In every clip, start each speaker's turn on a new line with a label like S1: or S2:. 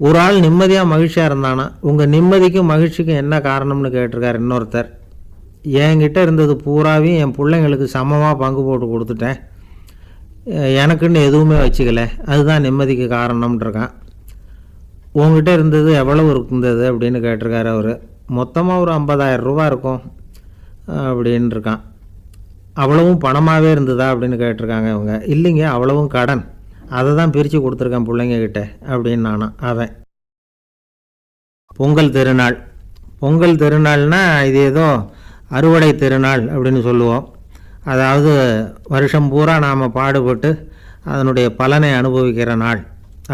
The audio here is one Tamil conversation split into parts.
S1: ஒரு ஆள் நிம்மதியாக மகிழ்ச்சியாக இருந்தானா, உங்கள் நிம்மதிக்கும் மகிழ்ச்சிக்கும் என்ன காரணம்னு கேட்டிருக்கார் இன்னொருத்தர். என்கிட்ட இருந்தது பூராவையும் என் பிள்ளைங்களுக்கு சமமாக பங்கு போட்டு கொடுத்துட்டேன், எனக்குன்னு எதுவுமே வச்சுக்கல, அதுதான் நிம்மதிக்கு காரணம்ன்றிருக்கான். உங்ககிட்ட இருந்தது எவ்வளவு இருந்தது அப்படின்னு கேட்டிருக்காரு அவர். மொத்தமாக ஒரு 50,000 ரூபா இருக்கும் அப்படின்னு இருக்கான். அவ்வளவும் பணமாகவே இருந்ததா அப்படின்னு கேட்டிருக்காங்க இவங்க. இல்லைங்க, அவ்வளவும் கடன், அதை தான் பிரித்து கொடுத்துருக்கேன் பிள்ளைங்கக்கிட்ட அப்படின்னு நானும். அவன் பொங்கல் திருநாள். பொங்கல் திருநாள்னால் இது ஏதோ அறுவடை திருநாள் அப்படின்னு சொல்லுவோம். அதாவது வருஷம் பூரா நாம் பாடுபட்டு அதனுடைய பலனை அனுபவிக்கிற நாள்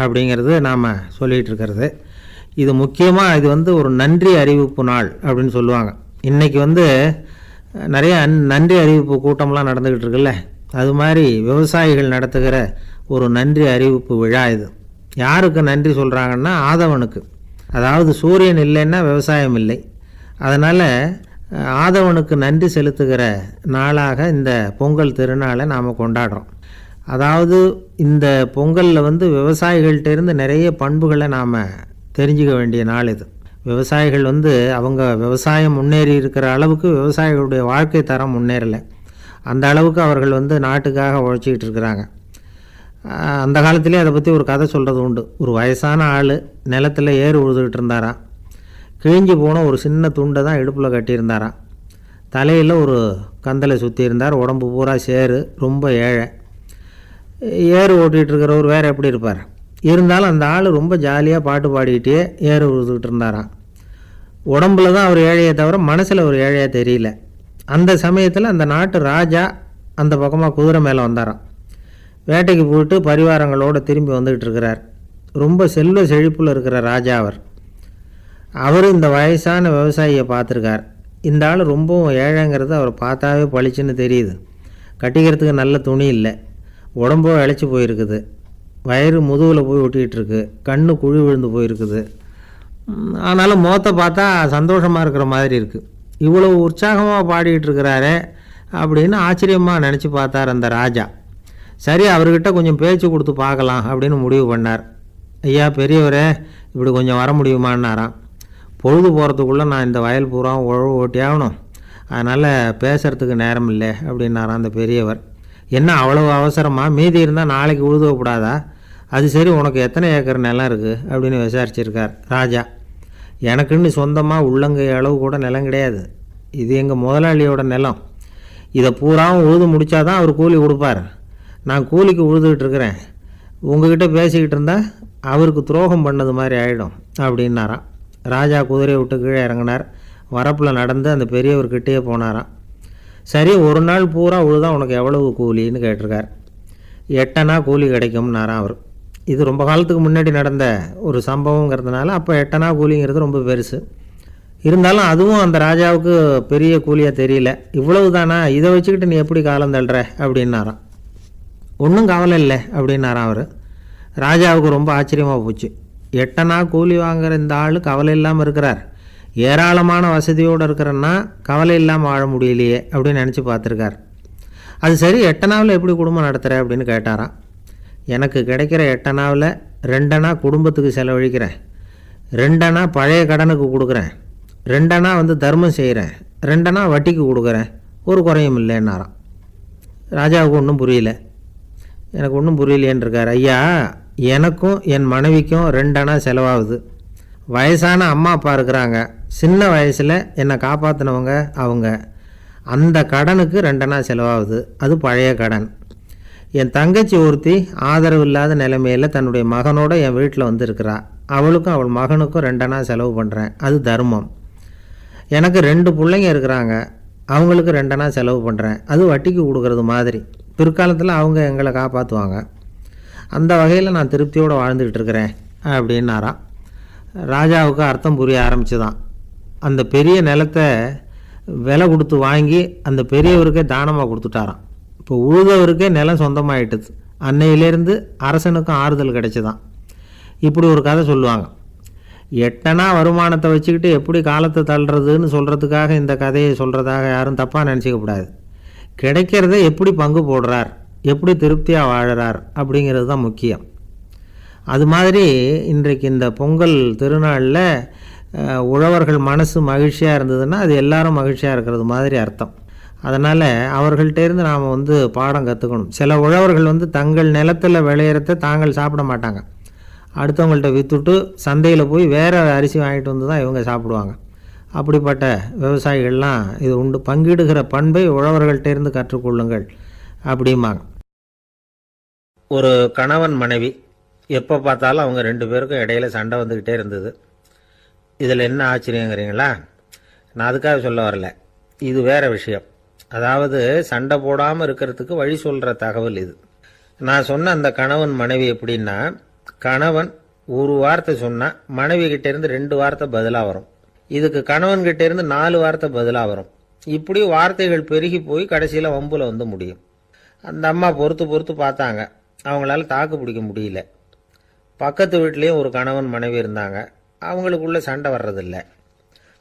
S1: அப்படிங்கிறது நாம் சொல்லிகிட்டு இருக்கிறது. இது முக்கியமாக இது ஒரு நன்றி அறிவிப்பு நாள் அப்படின்னு சொல்லுவாங்க. இன்றைக்கி நிறைய நன்றி அறிவிப்பு கூட்டம்லாம் நடந்துக்கிட்டு இருக்குல்ல, அது மாதிரி விவசாயிகள் நடத்துகிற ஒரு நன்றி அறிவிப்பு விழா இது. யாருக்கு நன்றி சொல்கிறாங்கன்னா ஆதவனுக்கு. அதாவது சூரியன் இல்லைன்னா விவசாயம் இல்லை. அதனால் ஆதவனுக்கு நன்றி செலுத்துகிற நாளாக இந்த பொங்கல் திருநாளை நாம் கொண்டாடுறோம். அதாவது இந்த பொங்கலில் விவசாயிகள்கிட்டேருந்து நிறைய பண்புகளை நாம் தெரிஞ்சுக்க வேண்டிய நாள் இது. விவசாயிகள் அவங்க விவசாயம் முன்னேறி இருக்கிற அளவுக்கு விவசாயிகளுடைய வாழ்க்கை தரம் முன்னேறலை. அந்த அளவுக்கு அவர்கள் நாட்டுக்காக உழைச்சிக்கிட்டு இருக்கிறாங்க. அந்த காலத்திலே அதை பற்றி ஒரு கதை சொல்கிறது உண்டு. ஒரு வயசான ஆள் நிலத்தில் ஏறு உழுதுகிட்டு இருந்தாராம். கிழிஞ்சு போன ஒரு சின்ன துண்டை தான் இடுப்பில் கட்டியிருந்தாராம். தலையில் ஒரு கந்தலை சுற்றி இருந்தார். உடம்பு பூரா சேரு, ரொம்ப ஏழை. ஏறு ஓட்டிகிட்டு இருக்கிறவர் வேறு எப்படி இருப்பார்? இருந்தாலும் அந்த ஆள் ரொம்ப ஜாலியாக பாட்டு பாடிக்கிட்டே ஏறு உழுதுகிட்டு இருந்தாராம். உடம்புல தான் அவர் ஏழையை தவிர மனசில் ஒரு ஏழையாக தெரியல. அந்த சமயத்தில் அந்த நாட்டு ராஜா அந்த பக்கமாக குதிரை மேலே வந்தாராம். வேட்டைக்கு போயிட்டு பரிவாரங்களோடு திரும்பி வந்துக்கிட்டு இருக்கிறார். ரொம்ப செல்வ செழிப்பில் இருக்கிற ராஜா அவர் இந்த வயசான விவசாயியை பார்த்துருக்கார். இந்த ஆள் ரொம்பவும் ஏழைங்கிறது அவர் பார்த்தாவே பளிச்சுன்னு தெரியுது. கட்டிக்கிறதுக்கு நல்ல துணி இல்லை, உடம்போ இழைச்சி போயிருக்குது, வயிறு முதுகில் போய் ஒட்டிக்கிட்டு இருக்கு, கண்ணு குழி விழுந்து போயிருக்குது. ஆனாலும் முகத்தை பார்த்தா சந்தோஷமாக இருக்கிற மாதிரி இருக்குது. இவ்வளோ உற்சாகமாக பாடிக்கிட்டு இருக்கிறாரே அப்படின்னு ஆச்சரியமாக நினச்சி பார்த்தார் அந்த ராஜா. சரி, அவர்கிட்ட கொஞ்சம் பேச்சு கொடுத்து பார்க்கலாம் அப்படின்னு முடிவு பண்ணார். ஐயா பெரியவரே, இப்படி கொஞ்சம் வர முடியுமான்னாராம். பொழுது போகிறதுக்குள்ளே நான் இந்த வயல் பூரா உழவு ஓட்டி ஆகணும், அதனால் பேசுகிறதுக்கு நேரம் இல்லை அப்படின்னாராம் அந்த பெரியவர். என்ன அவ்வளவு அவசரமாக? மீதி இருந்தால் நாளைக்கு உழுதக்கூடாதா? அது சரி, உனக்கு எத்தனை ஏக்கர் நிலம் இருக்குது அப்படின்னு விசாரிச்சிருக்கார் ராஜா. எனக்குன்னு சொந்தமாக உள்ளங்கை அளவு கூட நிலம் கிடையாது. இது எங்கள் முதலாளியோட நிலம். இதை பூராவும் உழுது முடித்தா தான் அவர் கூலி கொடுப்பார். நான் கூலிக்கு உழுதுகிட்டு இருக்கிறேன். உங்ககிட்ட பேசிக்கிட்டு இருந்தால் அவருக்கு துரோகம் பண்ணது மாதிரி ஆகிடும் அப்படின்னாராம். ராஜா குதிரையை விட்டு கீழே இறங்கினார். வரப்பில் நடந்து அந்த பெரியவர்கிட்டே போனாராம். சரி, ஒரு நாள் பூரா உழுதா உனக்கு எவ்வளவு கூலின்னு கேட்டிருக்கார். 8 அணா கூலி கிடைக்கும்னாராம் அவர். இது ரொம்ப காலத்துக்கு முன்னாடி நடந்த ஒரு சம்பவங்கிறதுனால அப்போ 8 அணா கூலிங்கிறது ரொம்ப பெருசு. இருந்தாலும் அதுவும் அந்த ராஜாவுக்கு பெரிய கூலியாக தெரியல. இவ்வளவு தானா, இதை வச்சுக்கிட்டு நீ எப்படி காலம் தள்ளுற அப்படின்னாராம். ஒன்றும் கவலை இல்லை அப்படின்னாராம் அவர். ராஜாவுக்கு ரொம்ப ஆச்சரியமாக போச்சு. 8 அணா கூலி வாங்குகிற இந்த ஆள் கவலை இல்லாமல் இருக்கிறார், ஏராளமான வசதியோடு இருக்கிறன்னா கவலை இல்லாமல் வாழ முடியலையே அப்படின்னு நினச்சி பார்த்துருக்கார். அது சரி, 8 அணாவில் எப்படி குடும்பம் நடத்துகிற அப்படின்னு கேட்டாராம். எனக்கு கிடைக்கிற 8 அணாவில் 2 அணா குடும்பத்துக்கு செலவழிக்கிறேன், 2 அணா பழைய கடனுக்கு கொடுக்குறேன், 2 அணா தர்மம் செய்கிறேன், 2 அணா வட்டிக்கு கொடுக்குறேன், ஒரு குறையும் இல்லைன்னாராம். ராஜாவுக்கு ஒன்றும் புரியல. எனக்கு ஒன்றும் புரியலேன்னு இருக்கார். ஐயா, எனக்கும் என் மனைவிக்கும் 2 அணா செலவாகுது. வயசான அம்மா அப்பா இருக்கிறாங்க, சின்ன வயசில் என்னை காப்பாற்றினவங்க அவங்க. அந்த கடனுக்கு 2 அணா செலவாகுது, அது பழைய கடன். என் தங்கச்சி ஒருத்தி ஆதரவு இல்லாத நிலைமையில் தன்னுடைய மகனோட என் வீட்டில் இருக்கிறா. அவளுக்கும் அவள் மகனுக்கும் 2 அணா செலவு பண்ணுறேன், அது தர்மம். எனக்கு 2 பிள்ளைங்க இருக்கிறாங்க, அவங்களுக்கு 2 அணா செலவு பண்ணுறேன், அது வட்டிக்கு கொடுக்கறது மாதிரி. பிற்காலத்தில் அவங்க எங்களை காப்பாற்றுவாங்க. அந்த வகையில் நான் திருப்தியோடு வாழ்ந்துக்கிட்டு இருக்கிறேன் அப்படின்னாராம். ராஜாவுக்கு அர்த்தம் புரிய ஆரம்பிச்சுதான். அந்த பெரிய நிலத்தை விலை கொடுத்து வாங்கி அந்த பெரியவருக்கே தானமாக கொடுத்துட்டாராம். இப்போ உழுதவருக்கே நிலம் சொந்தமாயிட்டுது. அன்னையிலேருந்து அரசனுக்கும் ஆறுதல் கிடைச்சிதான். இப்படி ஒரு கதை சொல்லுவாங்க. 8 அணா வருமானத்தை வச்சுக்கிட்டு எப்படி காலத்தை தள்ளுறதுன்னு சொல்கிறதுக்காக இந்த கதையை சொல்கிறதாக யாரும் தப்பாக நினச்சிக்கக்கூடாது. கிடைக்கிறத எப்படி பங்கு போடுறார், எப்படி திருப்தியாக வாழறார் அப்படிங்கிறது தான் முக்கியம். அது மாதிரி இன்றைக்கு இந்த பொங்கல் திருநாளில் உழவர்கள் மனசு மகிழ்ச்சியாக இருந்ததுன்னா அது எல்லாரும் மகிழ்ச்சியாக இருக்கிறது மாதிரி அர்த்தம். அதனால் அவர்கள்ட்டேருந்து நாம் பாடம் கற்றுக்கணும். சில உழவர்கள் தங்கள் நிலத்தில் விளையிறத தாங்கள் சாப்பிட மாட்டாங்க, அடுத்தவங்கள்ட்ட விற்றுட்டு சந்தையில் போய் வேறு அரிசி வாங்கிட்டு வந்து தான் இவங்க சாப்பிடுவாங்க. அப்படிப்பட்ட விவசாயிகள்லாம் இது உண்டு. பங்கிடுகிற பண்பை உழவர்கள்ட்டேருந்து கற்றுக்கொள்ளுங்கள் அப்படிம்பாங்க. ஒரு கணவன் மனைவி எப்போ பார்த்தாலும் அவங்க 2 பேருக்கும் இடையில சண்டை வந்துக்கிட்டே இருந்தது. இதில் என்ன ஆச்சரியங்கிறீங்களா? நான் அதுக்காக சொல்ல வரல, இது வேற விஷயம். அதாவது சண்டை போடாமல் இருக்கிறதுக்கு வழி சொல்கிற தகவல் இது. நான் சொன்ன அந்த கணவன் மனைவி எப்படின்னா, கணவன் ஒரு வார்த்தை சொன்னால் மனைவி கிட்டேருந்து 2 வார்த்தை பதிலாக வரும். இதுக்கு கணவன் கிட்டேருந்து 4 வார்த்தை பதிலாக வரும். இப்படி வார்த்தைகள் பெருகி போய் கடைசியில் வம்புல முடியும். அந்த அம்மா பொறுத்து பொறுத்து பார்த்தாங்க, அவங்களால தாக்கு பிடிக்க முடியல. பக்கத்து வீட்லேயும் ஒரு கணவன் மனைவி இருந்தாங்க, அவங்களுக்குள்ள சண்டை வர்றதில்லை.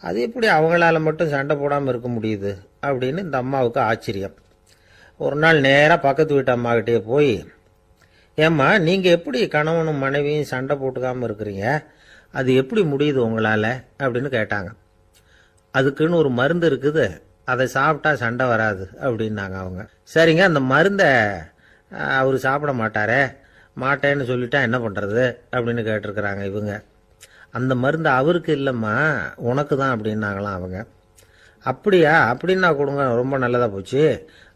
S1: அது எப்படி அவங்களால மட்டும் சண்டை போடாமல் இருக்க முடியுது அப்படின்னு இந்த அம்மாவுக்கு ஆச்சரியம். ஒரு நாள் நேராக பக்கத்து வீட்டு அம்மாக்கிட்டே போய், ஏம்மா நீங்கள் எப்படி கணவனும் மனைவியும் சண்டை போட்டுக்காமல் இருக்கிறீங்க, அது எப்படி முடியுது உங்களால் அப்படின்னு கேட்டாங்க. அதுக்குன்னு ஒரு மருந்து இருக்குது, அதை சாப்பிட்டா சண்டை வராது அப்படின்னாங்க அவங்க. சரிங்க, அந்த மருந்தை அவர் சாப்பிட மாட்டாரே, மாட்டேன்னு சொல்லிட்டா என்ன பண்ணுறது அப்படின்னு கேட்டிருக்கிறாங்க இவங்க. அந்த மருந்து அவருக்கு இல்லைம்மா, உனக்கு தான் அப்படின்னாங்களாம் அவங்க. அப்படியா, அப்படின்னா கொடுங்க, ரொம்ப நல்லதாக போச்சு.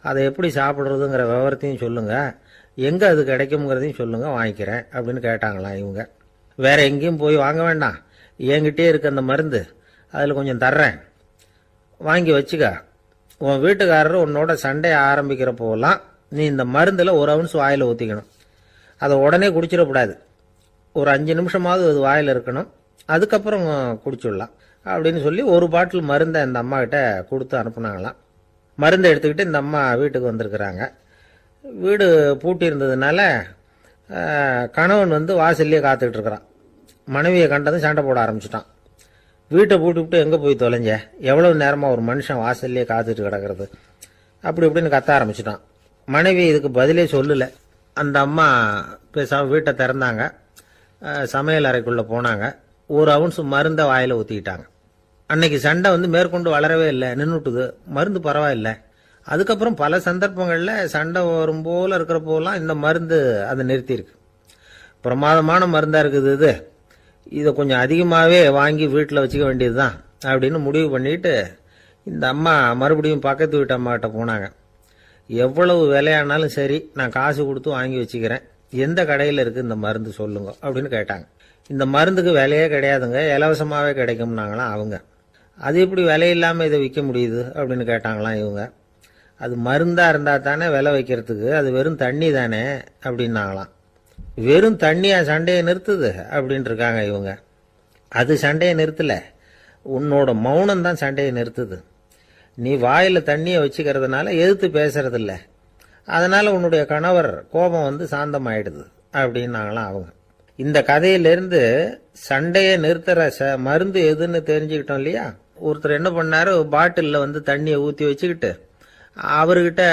S1: அதை எப்படி சாப்பிட்றதுங்கிற விவரத்தையும் சொல்லுங்கள், எங்கே அது கிடைக்குங்கிறதையும் சொல்லுங்கள், வாங்கிக்கிறேன் அப்படின்னு கேட்டாங்களாம் இவங்க. வேற எங்கேயும் போய் வாங்க வேண்டாம், என்கிட்டே இருக்க அந்த மருந்து அதில் கொஞ்சம் தர்றேன், வாங்கி வச்சுக்க. உன் வீட்டுக்காரர் உன்னோட சண்டையை ஆரம்பிக்கிறப்போலாம் நீ இந்த மருந்தில் 1 ounce வாயில் ஊற்றிக்கணும். அதை உடனே குடிச்சிடக்கூடாது, ஒரு 5 நிமிஷமாவது அது வாயில் இருக்கணும், அதுக்கப்புறம் குடிச்சிடலாம் அப்படின்னு சொல்லி ஒரு பாட்டில் மருந்தை இந்த அம்மா கிட்ட கொடுத்து அனுப்புனாங்களாம். மருந்தை எடுத்துக்கிட்டு இந்த அம்மா வீட்டுக்கு வந்திருக்கிறாங்க. வீடு பூட்டி இருந்ததுனால கணவன் வாசல்லையே காத்துக்கிட்டு இருக்கிறான். மனைவியை கண்டதும் சண்டை போட ஆரம்பிச்சிட்டான். வீட்டை பூட்டிவிட்டு எங்கே போய் தொலைஞ்ச, எவ்வளவு நேரமாக ஒரு மனுஷன் வாசல்லையே காத்துட்டு கிடக்கிறது அப்படி இப்படின்னு கத்த ஆரம்பிச்சிட்டான். மனைவி இதுக்கு பதிலே சொல்லலை. அந்த அம்மா பேசாமல் வீட்டை திறந்தாங்க, சமையல் அறைக்குள்ளே போனாங்க, 1 ounce மருந்தை வாயில் ஊற்றிக்கிட்டாங்க. அன்னைக்கு சண்டை மேற்கொண்டு வளரவே இல்லை, நின்றுட்டுது. மருந்து பரவாயில்லை. அதுக்கப்புறம் பல சந்தர்ப்பங்களில் சண்டை வரும் போல் இருக்கிற போலாம் இந்த மருந்து அதை நிறுத்தியிருக்கு. பிரமாதமான மருந்தாக இருக்குது இதை கொஞ்சம் அதிகமாகவே வாங்கி வீட்டில் வச்சுக்க வேண்டியது தான் அப்படின்னு முடிவு பண்ணிட்டு இந்த அம்மா மறுபடியும் பக்கத்து வீட்டு அம்மாக்கிட்ட போனாங்க. எவ்வளவு விலையானாலும் சரி, நான் காசு கொடுத்து வாங்கி வச்சுக்கிறேன், எந்த கடையில் இருக்குது இந்த மருந்து சொல்லுங்க அப்படின்னு கேட்டாங்க. இந்த மருந்துக்கு விலையே கிடையாதுங்க, இலவசமாகவே கிடைக்கும்னாங்களாம் அவங்க. அது எப்படி விலை இல்லாமல் இதை விற்க முடியுது அப்படின்னு கேட்டாங்களாம் இவங்க. அது மருந்தாக இருந்தால் தானே விலை வைக்கிறதுக்கு, அது வெறும் தண்ணி தானே அப்படின்னாங்களாம். வெறும் தண்ணியாக சண்டையை நிறுத்துது அப்படின்ட்டு இருக்காங்க இவங்க. அது சண்டையை நிறுத்தலை, உன்னோட மௌனம் தான் சண்டையை நிறுத்துது. நீ வாயில் தண்ணியை வச்சுக்கிறதுனால எதிர்த்து பேசுறதில்ல, அதனால் உன்னுடைய கணவர் கோபம் சாந்தமாயிடுது அப்படின்னாங்களாம் அவங்க. இந்த கதையிலேருந்து சண்டையை நிறுத்துற மருந்து எதுன்னு தெரிஞ்சுக்கிட்டோம் இல்லையா? ஒருத்தர் என்ன பண்ணாரு, பாட்டிலில் தண்ணியை ஊற்றி வச்சுக்கிட்டு அவர்கிட்ட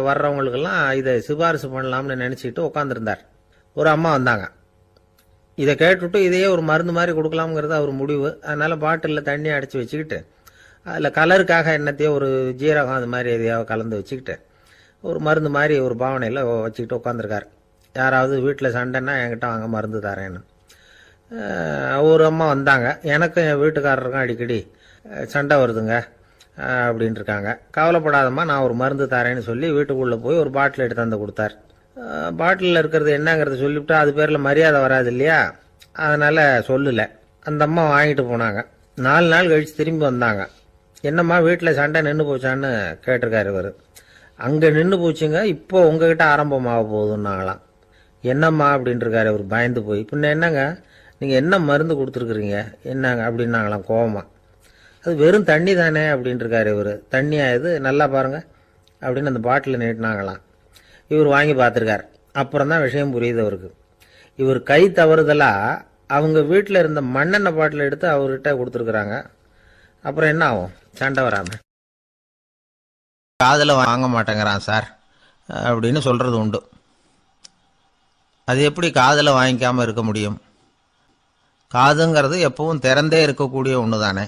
S1: வர்றவங்களுக்கெல்லாம் இதை சிபாரிசு பண்ணலாம்னு நினச்சிக்கிட்டு உட்காந்துருந்தார். ஒரு அம்மா வந்தாங்க. இதை கேட்டுவிட்டு இதையே ஒரு மருந்து மாதிரி கொடுக்கலாம்ங்கிறது அவர் முடிவு. அதனால் பாட்டிலில் தண்ணியை அடைச்சி வச்சுக்கிட்டு அதில் கலருக்காக என்னத்தையோ ஒரு ஜீரகம் அது மாதிரி எதையாவது கலந்து வச்சுக்கிட்டு ஒரு மருந்து மாதிரி ஒரு பாவனையில் வச்சுக்கிட்டு உட்காந்துருக்காரு. யாராவது வீட்டில் சண்டைன்னா என்கிட்ட வாங்க மருந்து தரேன்னு. ஒரு அம்மா வந்தாங்க, எனக்கும் என் வீட்டுக்காரருக்கும் அடிக்கடி சண்டை வருதுங்க அப்படின்ட்டு இருக்காங்க. கவலைப்படாதம்மா, நான் ஒரு மருந்து தரேன்னு சொல்லி வீட்டுக்குள்ளே போய் ஒரு பாட்டில் எடுத்து வந்து கொடுத்தார். பாட்டிலில் இருக்கிறது என்னங்கிறத சொல்லிவிட்டு அது பேரில் மரியாதை வராது இல்லையா, அதனால் சொல்லலை. அந்த அம்மா வாங்கிட்டு போனாங்க. 4 நாள் கழித்து திரும்பி வந்தாங்க. என்னம்மா வீட்டில் சண்டை நின்று போச்சான்னு கேட்டிருக்காரு இவர். அங்கே நின்று போச்சுங்க, இப்போ உங்ககிட்ட ஆரம்பமாக போகுதுன்னாங்களாம். என்னம்மா அப்படின்ட்டு இருக்காரு இவர் பயந்து போய். பின்ன என்னங்க, நீங்கள் என்ன மருந்து கொடுத்துருக்குறீங்க என்னங்க அப்படின்னாங்களாம் கோவமாக. அது வெறும் தண்ணி தானே அப்படின்ட்டு இருக்காரு இவர். தண்ணியா இது, நல்லா பாருங்க அப்படின்னு அந்த பாட்டில் நீட்டினாங்களாம். இவர் வாங்கி பார்த்துருக்கார். அப்புறம் தான் விஷயம் புரியுது அவருக்கு. இவர் கை தவறுதலாக அவங்க வீட்டில் இருந்த மண்ணெண்ணெய் பாட்டில் எடுத்து அவர்கிட்ட கொடுத்துருக்குறாங்க. அப்புறம் என்ன ஆகும், சண்டை வராமல். காதில் வாங்க மாட்டேங்கிறான் சார் அப்படின்னு சொல்கிறது உண்டு.
S2: அது எப்படி காதில் வாங்கிக்காமல் இருக்க முடியும்? காதுங்கிறது எப்பவும் திறந்தே இருக்கக்கூடிய ஒன்று தானே.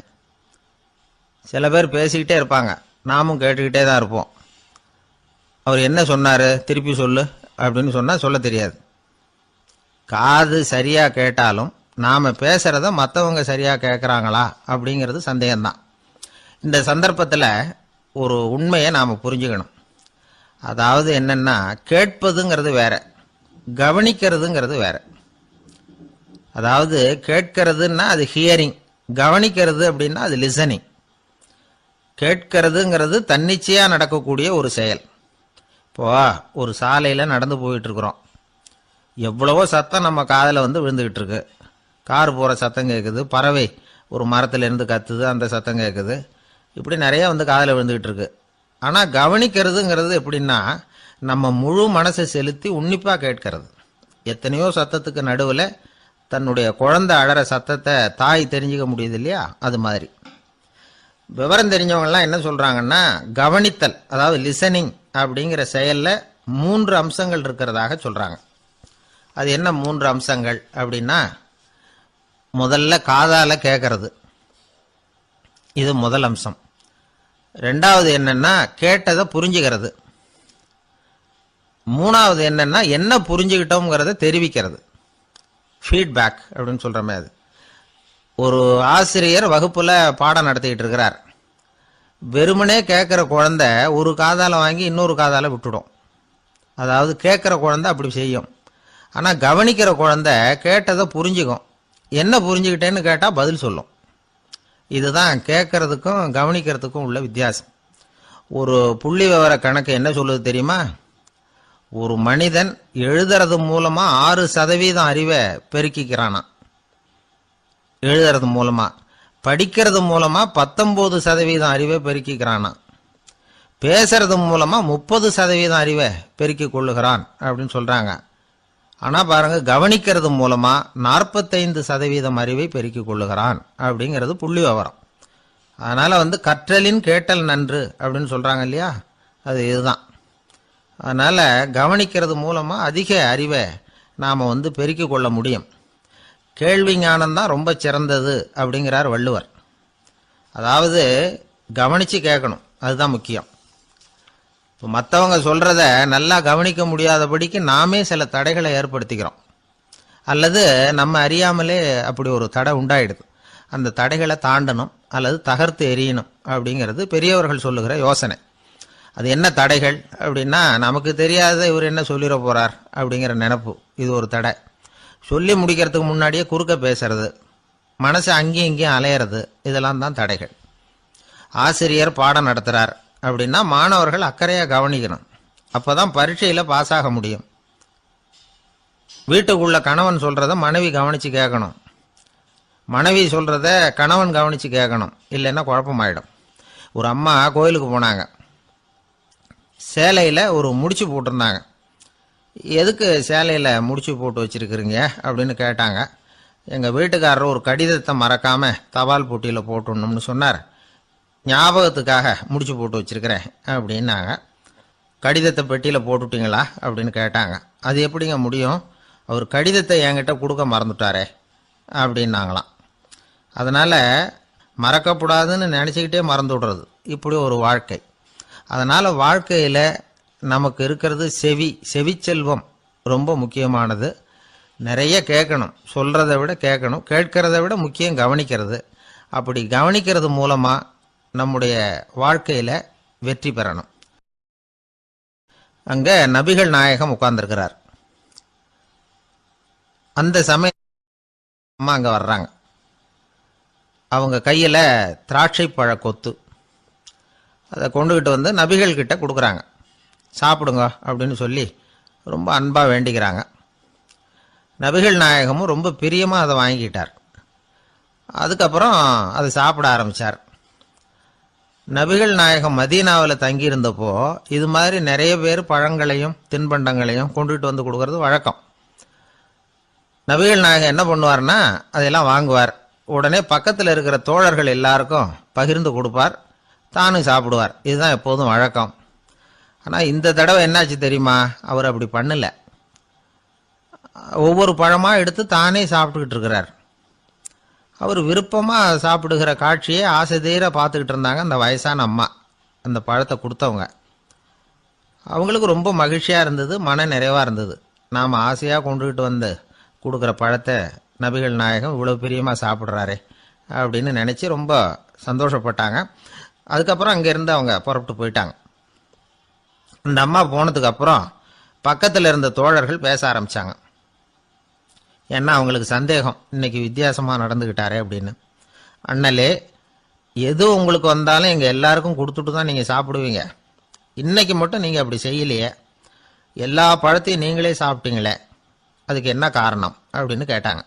S2: சில பேர் பேசிக்கிட்டே இருப்பாங்க, நாமும் கேட்டுக்கிட்டே தான் இருப்போம். அவர் என்ன சொன்னார் திருப்பி சொல்லு அப்படின்னு சொன்னால் சொல்ல தெரியாது. காது சரியாக கேட்டாலும் நாம் பேசுகிறத மற்றவங்க சரியாக கேட்குறாங்களா அப்படிங்கிறது சந்தேகம்தான். இந்த சந்தர்ப்பத்தில் ஒரு உண்மையை நாம் புரிஞ்சுக்கணும். அதாவது என்னென்னா, கேட்பதுங்கிறது வேற, கவனிக்கிறதுங்கிறது வேற. அதாவது கேட்கறதுன்னா அது ஹியரிங், கவனிக்கிறது அப்படின்னா அது லிசனிங். கேட்கறதுங்கிறது தன்னிச்சையாக நடக்கக்கூடிய ஒரு செயல். இப்போ ஒரு சாலையில் நடந்து போயிட்டு இருக்கிறோம், எவ்வளவோ சத்தம் நம்ம காதில் வந்து விழுந்துக்கிட்டு இருக்கு. கார் போகிற சத்தம் கேட்குது, பறவை ஒரு மரத்துலேருந்து கத்துது, அந்த சத்தம் கேட்குது, இப்படி நிறைய வந்து காதில் விழுந்துக்கிட்டு இருக்கு. ஆனால் கவனிக்கிறதுங்கிறது எப்படின்னா, நம்ம முழு மனசை செலுத்தி உன்னிப்பாக கேட்கறது. எத்தனையோ சத்தத்துக்கு நடுவில் தன்னுடைய குழந்தை அழற சத்தத்தை தாய் தெரிஞ்சுக்க முடியுது இல்லையா, அது மாதிரி. விவரம் தெரிஞ்சவங்கலாம் என்ன சொல்கிறாங்கன்னா, கவனித்தல் அதாவது லிசனிங் அப்படிங்கிற செயலில் 3 அம்சங்கள் இருக்கிறதாக சொல்கிறாங்க. அது என்ன 3 அம்சங்கள் அப்படின்னா, முதல்ல காதால் கேட்கறது, இது முதல் அம்சம். ரெண்டாவது என்னன்னா கேட்டதை புரிஞ்சுக்கிறது. மூணாவது என்னன்னா என்ன புரிஞ்சுக்கிட்டோங்கிறத தெரிவிக்கிறது, ஃபீட்பேக் அப்படின்னு சொல்கிற மாதிரி. ஒரு ஆசிரியர் வகுப்பில் பாடம் நடத்திக்கிட்டு இருக்கிறார். வெறுமனே கேட்குற குழந்தை ஒரு காதால் வாங்கி இன்னொரு காதால் விட்டுடும். அதாவது கேட்குற குழந்தை அப்படி செய்யும். ஆனால் கவனிக்கிற குழந்தை கேட்டதை புரிஞ்சுக்கும். என்ன புரிஞ்சுக்கிட்டேன்னு கேட்டால் பதில் சொல்லும். இதுதான் கேட்கறதுக்கும் கவனிக்கிறதுக்கும் உள்ள வித்தியாசம். ஒரு புள்ளி விவர கணக்கு என்ன சொல்லுது தெரியுமா? ஒரு மனிதன் எழுதுறது மூலமா 6% அறிவை பெருக்கிக்கிறானா, எழுதுறது மூலமா. படிக்கிறது மூலமா 19% அறிவை பெருக்கிக்கிறானா. பேசுறது மூலமா 30% அறிவை பெருக்கி கொள்ளுகிறான் அப்படின்னு சொல்றாங்க. ஆனா பாருங்க, கவனிக்கிறது மூலமா 45% அறிவை பெருக்கிக் கொள்ளுகிறான் அப்படிங்கிறது புள்ளி விவரம். அதனால வந்து கற்றலின் கேட்டல் நன்று அப்படின்னு சொல்றாங்க இல்லையா, அது இதுதான். அதனால கவனிக்கிறது மூலமா அதிக அறிவை நாம வந்து பெருக்கிக் கொள்ள முடியும். கேள்வி ஞானம்தான் ரொம்ப சிறந்தது அப்படிங்கிறார் வள்ளுவர். அதாவது கவனிச்சு கேட்கணும், அதுதான் முக்கியம். இப்போ மற்றவங்க சொல்கிறத நல்லா கவனிக்க முடியாதபடிக்கு நாமே சில தடைகளை ஏற்படுத்திக்கிறோம், அல்லது நம்ம அறியாமலே அப்படி ஒரு தடை உண்டாயிடுது. அந்த தடைகளை தாண்டணும் அல்லது தகர்த்து எறியணும் அப்படிங்கிறது பெரியவர்கள் சொல்லுகிற யோசனை. அது என்ன தடைகள் அப்படின்னா, நமக்கு தெரியாத இவர் என்ன சொல்லிட போகிறார் அப்படிங்கிற நினப்பு, இது ஒரு தடை. சொல்லி முடிக்கிறதுக்கு முன்னாடியே குறுக்க பேசுறது, மனசை அங்கேயும் இங்கேயும் அலையிறது, இதெல்லாம் தான் தடைகள். ஆசிரியர் பாடம் நடத்துகிறார் அப்படின்னா மாணவர்கள் அக்கறையாக கவனிக்கணும், அப்போதான் பரீட்சையில் பாஸ் ஆக முடியும். வீட்டுக்குள்ள கணவன் சொல்கிறத மனைவி கவனித்து கேட்கணும், மனைவி சொல்கிறத கணவன் கவனித்து கேட்கணும், இல்லைன்னா குழப்பமாயிடும். ஒரு அம்மா கோயிலுக்கு போனாங்க, சேலையில் ஒரு முடிச்சு போட்டிருந்தாங்க. எதுக்கு சேலையில் முடிச்சு போட்டு வச்சுருக்குறீங்க அப்படின்னு கேட்டாங்க. எங்கள் வீட்டுக்காரர் ஒரு கடிதத்தை மறக்காமல் தபால் போட்டியில் போட்டுடணும்னு சொன்னார், ஞாபகத்துக்காக முடிச்சு போட்டு வச்சுருக்கிறேன் அப்படின்னாங்க. கடிதத்தை பெட்டியில் போட்டுட்டிங்களா அப்படின்னு கேட்டாங்க. அது எப்படிங்க முடியும், அவர் கடிதத்தை என்கிட்ட கொடுக்க மறந்துட்டாரே அப்படின்னாங்களாம். அதனால் மறக்கப்படாதுன்னு நினச்சிக்கிட்டே மறந்து விடுறது, இப்படி ஒரு வாழ்க்கை. அதனால் வாழ்க்கையில் நமக்கு இருக்கிறது செவிச்செல்வம் ரொம்ப முக்கியமானது. நிறைய கேட்கணும், சொல்கிறத விட கேட்கணும், கேட்கறத விட முக்கியம் கவனிக்கிறது. அப்படி கவனிக்கிறது மூலமாக நம்முடைய வாழ்க்கையில் வெற்றி பெறணும். அங்கே நபிகள் நாயகம் உட்கார்ந்துருக்கிறார். அந்த சமயம் அம்மா அங்கே வர்றாங்க. அவங்க கையில் திராட்சை பழ கொத்து, அதை கொண்டுகிட்டு வந்து நபிகள் கிட்ட கொடுக்குறாங்க. சாப்பிடுங்க அப்படின்னு சொல்லி ரொம்ப அன்பாக வேண்டிக்கிறாங்க. நபிகள் நாயகமும் ரொம்ப பிரியமாக அதை வாங்கிக்கிட்டார். அதுக்கப்புறம் அதை சாப்பிட ஆரம்பித்தார். நபிகள் நாயகம் மதீனாவில் தங்கியிருந்தப்போ இது மாதிரி நிறைய பேர் பழங்களையும் தின்பண்டங்களையும் கொண்டுகிட்டு வந்து கொடுக்கறது வழக்கம். நபிகள் நாயகம் என்ன பண்ணுவார்னா, அதையெல்லாம் வாங்குவார். உடனே பக்கத்தில் இருக்கிற தோழர்கள் எல்லாருக்கும் பகிர்ந்து கொடுப்பார், தானும் சாப்பிடுவார். இதுதான் எப்போதும் வழக்கம். ஆனால் இந்த தடவை என்னாச்சு தெரியுமா, அவர் அப்படி பண்ணல. ஒவ்வொரு பழமாக எடுத்து தானே சாப்பிட்டுக்கிட்டு இருக்கிறார். அவர் விருப்பமாக சாப்பிடுகிற காட்சியை ஆசை தீர பார்த்துக்கிட்டு இருந்தாங்க அந்த வயசான அம்மா, அந்த பழத்தை கொடுத்தவங்க. அவங்களுக்கு ரொம்ப மகிழ்ச்சியாக இருந்தது, மன நிறைவாக இருந்தது. நாம் ஆசையாக கொண்டுகிட்டு வந்து கொடுக்குற பழத்தை நபிகள் நாயகம் இவ்வளோ பிரியமாக சாப்பிட்றாரே அப்படின்னு நினச்சி ரொம்ப சந்தோஷப்பட்டாங்க. அதுக்கப்புறம் அங்கேருந்து அவங்க புறப்பட்டு போயிட்டாங்க. அந்த அம்மா போனதுக்கப்புறம் பக்கத்தில் இருந்த தோழர்கள் பேச ஆரம்பித்தாங்க. ஏன்னா அவங்களுக்கு சந்தேகம், இன்னைக்கு வித்தியாசமாக நடந்துக்கிட்டாரே அப்படின்னு. அண்ணலே, எது உங்களுக்கு வந்தாலும் எங்கள் எல்லாருக்கும் கொடுத்துட்டு தான் நீங்கள் சாப்பிடுவீங்க. இன்னைக்கு மட்டும் நீங்கள் அப்படி செய்யலையே, எல்லா பழத்தையும் நீங்களே சாப்பிட்டீங்களே, அதுக்கு என்ன காரணம் அப்படின்னு கேட்டாங்க.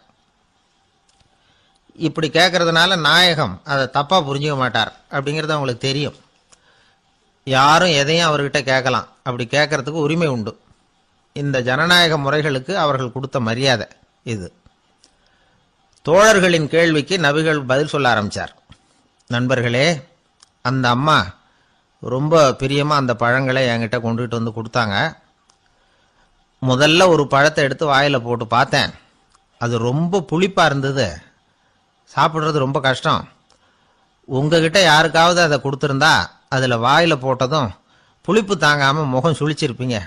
S2: இப்படி கேட்கறதுனால நாயகம் அதை தப்பாக புரிஞ்சுக்க மாட்டார் அப்படிங்கிறது அவங்களுக்கு தெரியும். யாரும் எதையும் அவர்கிட்ட கேட்கலாம், அப்படி கேட்கறதுக்கு உரிமை உண்டு. இந்த ஜனநாயக முறைகளுக்கு அவர்கள் கொடுத்த மரியாதை இது. தோழர்களின் கேள்விக்கு நபிகள் பதில் சொல்ல ஆரம்பித்தார். நண்பர்களே, அந்த அம்மா ரொம்ப பிரியமாக அந்த பழங்களை என்கிட்ட கொண்டுகிட்டு வந்து கொடுத்தாங்க. முதல்ல ஒரு பழத்தை எடுத்து வாயில் போட்டு பார்த்தேன். அது ரொம்ப புளிப்பாக இருந்தது, சாப்பிட்றது ரொம்ப கஷ்டம். உங்ககிட்ட யாருக்காவது அதை கொடுத்துருந்தா அதில் வாயில் போட்டதும் புளிப்பு தாங்காமல் முகம் சுழிச்சிருப்பீங்க.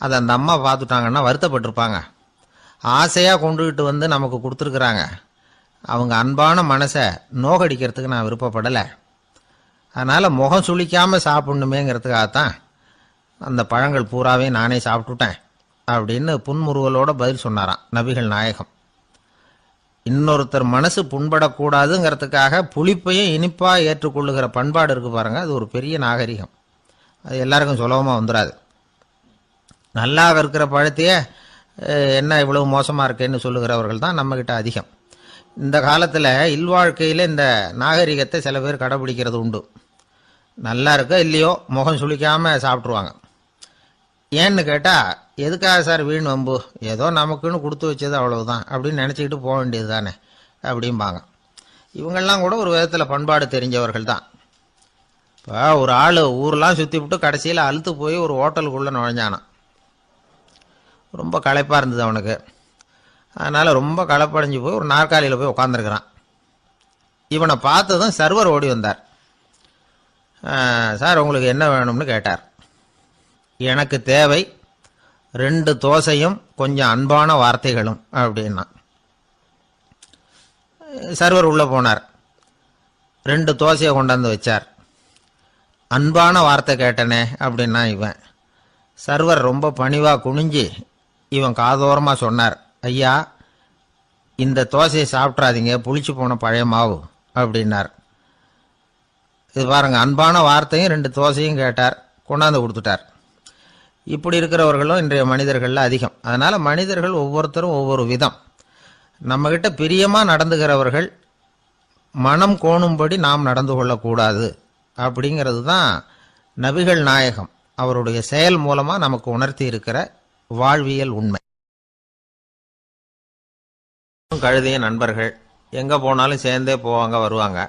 S2: அதை அந்த அம்மா பார்த்துட்டாங்கன்னா வருத்தப்பட்டிருப்பாங்க. ஆசையாக கொண்டுகிட்டு வந்து நமக்கு கொடுத்துருக்குறாங்க. அவங்க அன்பான மனசை நோகடிக்கிறதுக்கு நான் விருப்பப்படலை. அதனால் முகம் சுளிக்காமல் சாப்பிட்ணுமேங்கிறதுக்காகத்தான் அந்த பழங்கள் பூராவே நானே சாப்பிட்டுட்டேன் அப்படின்னு புன்முறுவலோட பதில் சொன்னாராம் நபிகள் நாயகம். இன்னொருத்தர் மனசு புண்படக்கூடாதுங்கிறதுக்காக புளிப்பையும் இனிப்பாக ஏற்றுக்கொள்ளுகிற பண்பாடு இருக்குது பாருங்கள், அது ஒரு பெரிய நாகரிகம். அது எல்லாருக்கும் சுலபமாக வந்துடாது. நல்லா இருக்கிற பழத்தையே என்ன இவ்வளவு மோசமாக இருக்கேன்னு சொல்லுகிறவர்கள் தான் நம்மக்கிட்ட அதிகம். இந்த காலத்தில் இல்வாழ்க்கையில் இந்த நாகரிகத்தை சில பேர் கடைபிடிக்கிறது உண்டு. நல்லா இருக்க இல்லையோ முகம் சுளிக்காமல் சாப்பிட்ருவாங்க. ஏன்னு கேட்டால், எதுக்காக சார் வீண் வம்பு, ஏதோ நமக்குன்னு கொடுத்து வச்சது அவ்வளவுதான் அப்படின்னு நினச்சிக்கிட்டு போக வேண்டியது தானே அப்படிம்பாங்க. இவங்கெல்லாம் கூட ஒரு விதத்தில் பண்பாடு தெரிஞ்சவர்கள் தான். இப்போ ஒரு ஆள் ஊரெலாம் சுற்றி விட்டு கடைசியில் அழுத்து போய் ஒரு ஹோட்டலுக்குள்ளே நுழைஞ்சானான். ரொம்ப களைப்பாக இருந்தது அவனுக்கு. அதனால் ரொம்ப களைப்படைஞ்சு போய் ஒரு நாற்காலியில் போய் உட்காந்துருக்கிறான். இவனை பார்த்ததும் சர்வர் ஓடி வந்தார். சார் உங்களுக்கு என்ன வேணும்னு கேட்டார். எனக்கு தேவை 2 தோசையும் கொஞ்சம் அன்பான வார்த்தைகளும் அப்படின்னா. சர்வர் உள்ளே போனார், 2 தோசையை கொண்டாந்து வச்சார். அன்பான வார்த்தை கேட்டனே அப்படின்னா இவன். சர்வர் ரொம்ப பணிவாக குனிஞ்சு இவன் காதோரமாக சொன்னார், ஐயா இந்த தோசையை சாப்பிட்றாதீங்க, புளிச்சு போன பழைய மாவு அப்படின்னார். இது பாருங்க, அன்பான வார்த்தையும் 2 தோசையும் கேட்டார், கொண்டாந்து கொடுத்துட்டார். இப்படி இருக்கிறவர்களும் இன்றைய மனிதர்களில் அதிகம். அதனால் மனிதர்கள் ஒவ்வொருத்தரும் ஒவ்வொரு விதம். நம்மகிட்ட பிரியமாக நடந்துகிறவர்கள் மனம் கோணும்படி நாம் நடந்து கொள்ளக்கூடாது அப்படிங்கிறது தான் நபிகள் நாயகம் அவருடைய செயல் மூலமாக நமக்கு உணர்த்தி இருக்கிற வாழ்வியல் உண்மை. கழுதிய நண்பர்கள் எங்கே போனாலும் சேர்ந்தே போவாங்க வருவாங்க.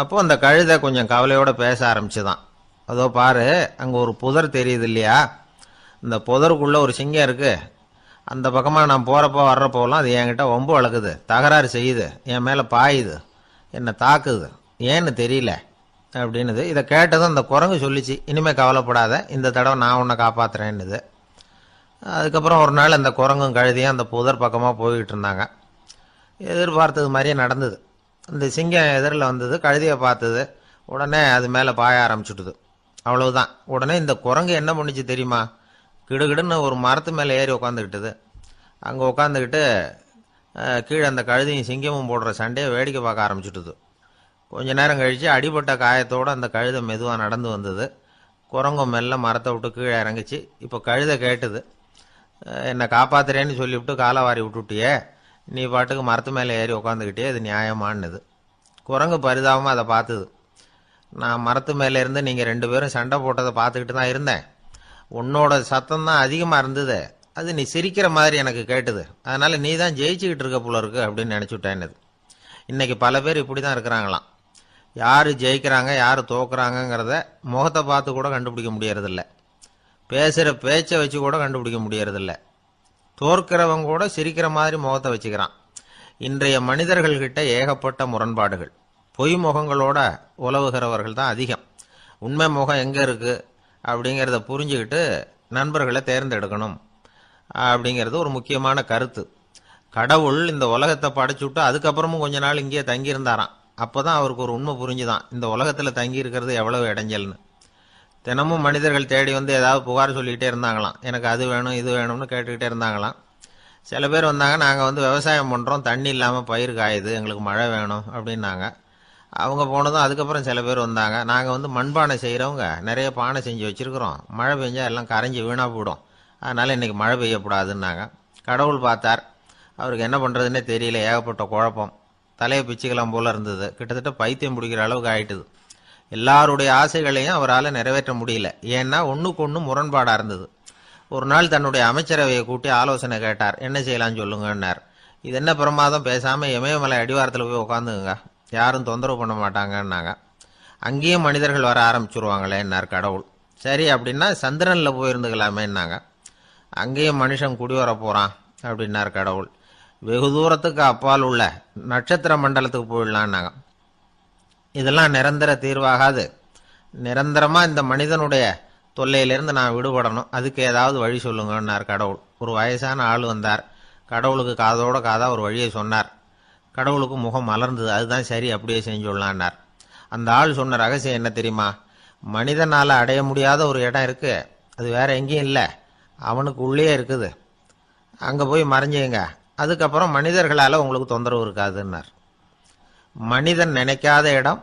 S2: அப்போது அந்த கழுதை கொஞ்சம் கவலையோடு பேச ஆரம்பிச்சுதான். அதோ பாரு, அங்கே ஒரு புதர் தெரியுது இல்லையா, இந்த புதருக்குள்ளே ஒரு சிங்கம் இருக்குது. அந்த பக்கமாக நான் போகிறப்போ வர்றப்போலாம் அது என்கிட்ட வம்பு வளர்க்குது, தகராறு செய்யுது, என் மேலே பாயுது, என்னை தாக்குது, ஏன்னு தெரியல அப்படின்னுது. இதை கேட்டதும் அந்த குரங்கு சொல்லிச்சு, இனிமேல் கவலைப்படாத, இந்த தடவை நான் உன்னை காப்பாற்றுறேன்னுது. அதுக்கப்புறம் ஒரு நாள் அந்த குரங்கும் கழுதியும் அந்த புதர் பக்கமாக போய்கிட்டு இருந்தாங்க. எதிர்பார்த்தது மாதிரியே நடந்தது. அந்த சிங்கம் எதிரில் வந்தது, கழுதியை பார்த்தது, உடனே அது மேலே பாய ஆரம்பிச்சுட்டுது. அவ்வளவுதான். உடனே இந்த குரங்கு என்ன பண்ணிச்சு தெரியுமா, கிடுகிடுன்னு ஒரு மரத்து மேலே ஏறி உட்காந்துக்கிட்டுது. அங்கே உட்காந்துக்கிட்டு கீழே அந்த கழுதையும் சிங்கமும் போடுற சண்டையை வேடிக்கை பார்க்க ஆரம்பிச்சுட்டுது. கொஞ்ச நேரம் கழித்து அடிபட்ட காயத்தோடு அந்த கழுதை மெதுவாக நடந்து வந்தது. குரங்கும் மெல்ல மரத்தை விட்டு கீழே இறங்கிச்சு. இப்போ கழுதை கேட்டுது, என்னை காப்பாத்துறேன்னு சொல்லிவிட்டு காலை வாரி விட்டுட்டியே, நீ பாட்டுக்கு மரத்து மேலே ஏறி உட்காந்துக்கிட்டே, அது நியாயமானது. குரங்கு பரிதாபமாக அதை பார்த்துது. நான் மரத்து மேலே இருந்து நீங்கள் 2 பேரும் சண்டை போட்டதை பார்த்துக்கிட்டு தான் இருந்தேன். உன்னோட சத்தம் தான் அதிகமாக இருந்தது, அது நீ சிரிக்கிற மாதிரி எனக்கு கேட்டுது. அதனால் நீ தான் ஜெயிச்சுக்கிட்டு இருக்க போல இருக்கு அப்படின்னு நினச்சுட்டேன்னுது. இன்றைக்கி பல பேர் இப்படி தான் இருக்கிறாங்களாம். யார் ஜெயிக்கிறாங்க யார் தோக்குறாங்கங்கிறத முகத்தை பார்த்து கூட கண்டுபிடிக்க முடியறதில்ல. பேசுகிற பேச்சை வச்சு கூட கண்டுபிடிக்க முடியறதில்ல. தோற்கிறவங்க கூட சிரிக்கிற மாதிரி முகத்தை வச்சுக்கிறான். இன்றைய மனிதர்கள்கிட்ட ஏகப்பட்ட முரண்பாடுகள். பொய் முகங்களோட உலவுகிறவர்கள் தான் அதிகம். உண்மை முகம் எங்கே இருக்குது அப்படிங்கிறத புரிஞ்சுக்கிட்டு நண்பர்களை தேர்ந்தெடுக்கணும் அப்படிங்கிறது ஒரு முக்கியமான கருத்து. கடவுள் இந்த உலகத்தை படைச்சுட்டு அதுக்கப்புறமும் கொஞ்ச நாள் இங்கேயே தங்கியிருந்தாராம். அப்போ தான் அவருக்கு ஒரு உண்மை புரிஞ்சுதான் இந்த உலகத்தில் தங்கி இருக்கிறது எவ்வளவு இடைஞ்சல்னு. தினமும் மனிதர்கள் தேடி வந்து ஏதாவது புகார் சொல்லிக்கிட்டே இருந்தாங்களாம். எனக்கு அது வேணும் இது வேணும்னு கேட்டுக்கிட்டே இருந்தாங்களாம். சில பேர் வந்தாங்க, நாங்கள் வந்து விவசாயம் பண்ணுறோம், தண்ணி இல்லாமல் பயிர் காயுது, எங்களுக்கு மழை வேணும் அப்படின்னாங்க. அவங்க போனதும் அதுக்கப்புறம் சில பேர் வந்தாங்க, நாங்கள் வந்து மண்பானை செய்கிறவங்க நிறைய பானை செஞ்சு வச்சுருக்குறோம், மழை பெஞ்சால் எல்லாம் கரைஞ்சி வீணாக போயிடும், அதனால் இன்றைக்கி மழை பெய்யக்கூடாதுன்னாங்க. கடவுள் பார்த்தார், அவருக்கு என்ன பண்ணுறதுன்னே தெரியல, ஏகப்பட்ட குழப்பம், தலையை பிச்சுக்கலாம் போல் இருந்தது. கிட்டத்தட்ட பைத்தியம் பிடிக்கிற அளவுக்கு ஆயிட்டுது. எல்லாருடைய ஆசைகளையும் அவரால் நிறைவேற்ற முடியல. ஏன்னா ஒன்றுக்கு ஒன்று முரண்பாடாக இருந்தது. ஒரு நாள் தன்னுடைய அமைச்சரவையை கூட்டி ஆலோசனை கேட்டார். என்ன செய்யலாம்னு சொல்லுங்கன்னார். இது என்ன பிரமாதம், பேசாமல் இமயமலை அடிவாரத்தில் போய் உட்காந்துங்க, யாரும் தொந்தரவு பண்ண மாட்டாங்கன்னாங்க. அங்கேயும் மனிதர்கள் வர ஆரம்பிச்சுருவாங்களேன்னார் கடவுள். சரி அப்படின்னா சந்திரனில் போயிருந்துக்கலாமேன்னாங்க. அங்கேயும் மனுஷன் குடி வர போகிறான் அப்படின்னார் கடவுள். வெகு தூரத்துக்கு அப்பால் உள்ள நட்சத்திர மண்டலத்துக்கு போயிடலான்னாங்க. இதெல்லாம் நிரந்தர தீர்வாகாது, நிரந்தரமாக இந்த மனிதனுடைய தொல்லையிலிருந்து நான் விடுபடணும், அதுக்கு ஏதாவது வழி சொல்லுங்கன்னார் கடவுள். ஒரு வயசான ஆள் வந்தார். கடவுளுக்கு காதோட காதாக ஒரு வழியை சொன்னார். கடவுளுக்கு முகம் மலர்ந்தது. அதுதான் சரி, அப்படியே செஞ்சுடலான்னார். அந்த ஆள் சொன்ன ரகசியம் என்ன தெரியுமா? மனிதனால் அடைய முடியாத ஒரு இடம் இருக்குது, அது வேற எங்கேயும் இல்லை, அவனுக்கு உள்ளே இருக்குது, அங்கே போய் மறைஞ்சுங்க, அதுக்கப்புறம் மனிதர்களால் உங்களுக்கு தொந்தரவு இருக்காதுன்னார். மனிதன் நினைக்காத இடம்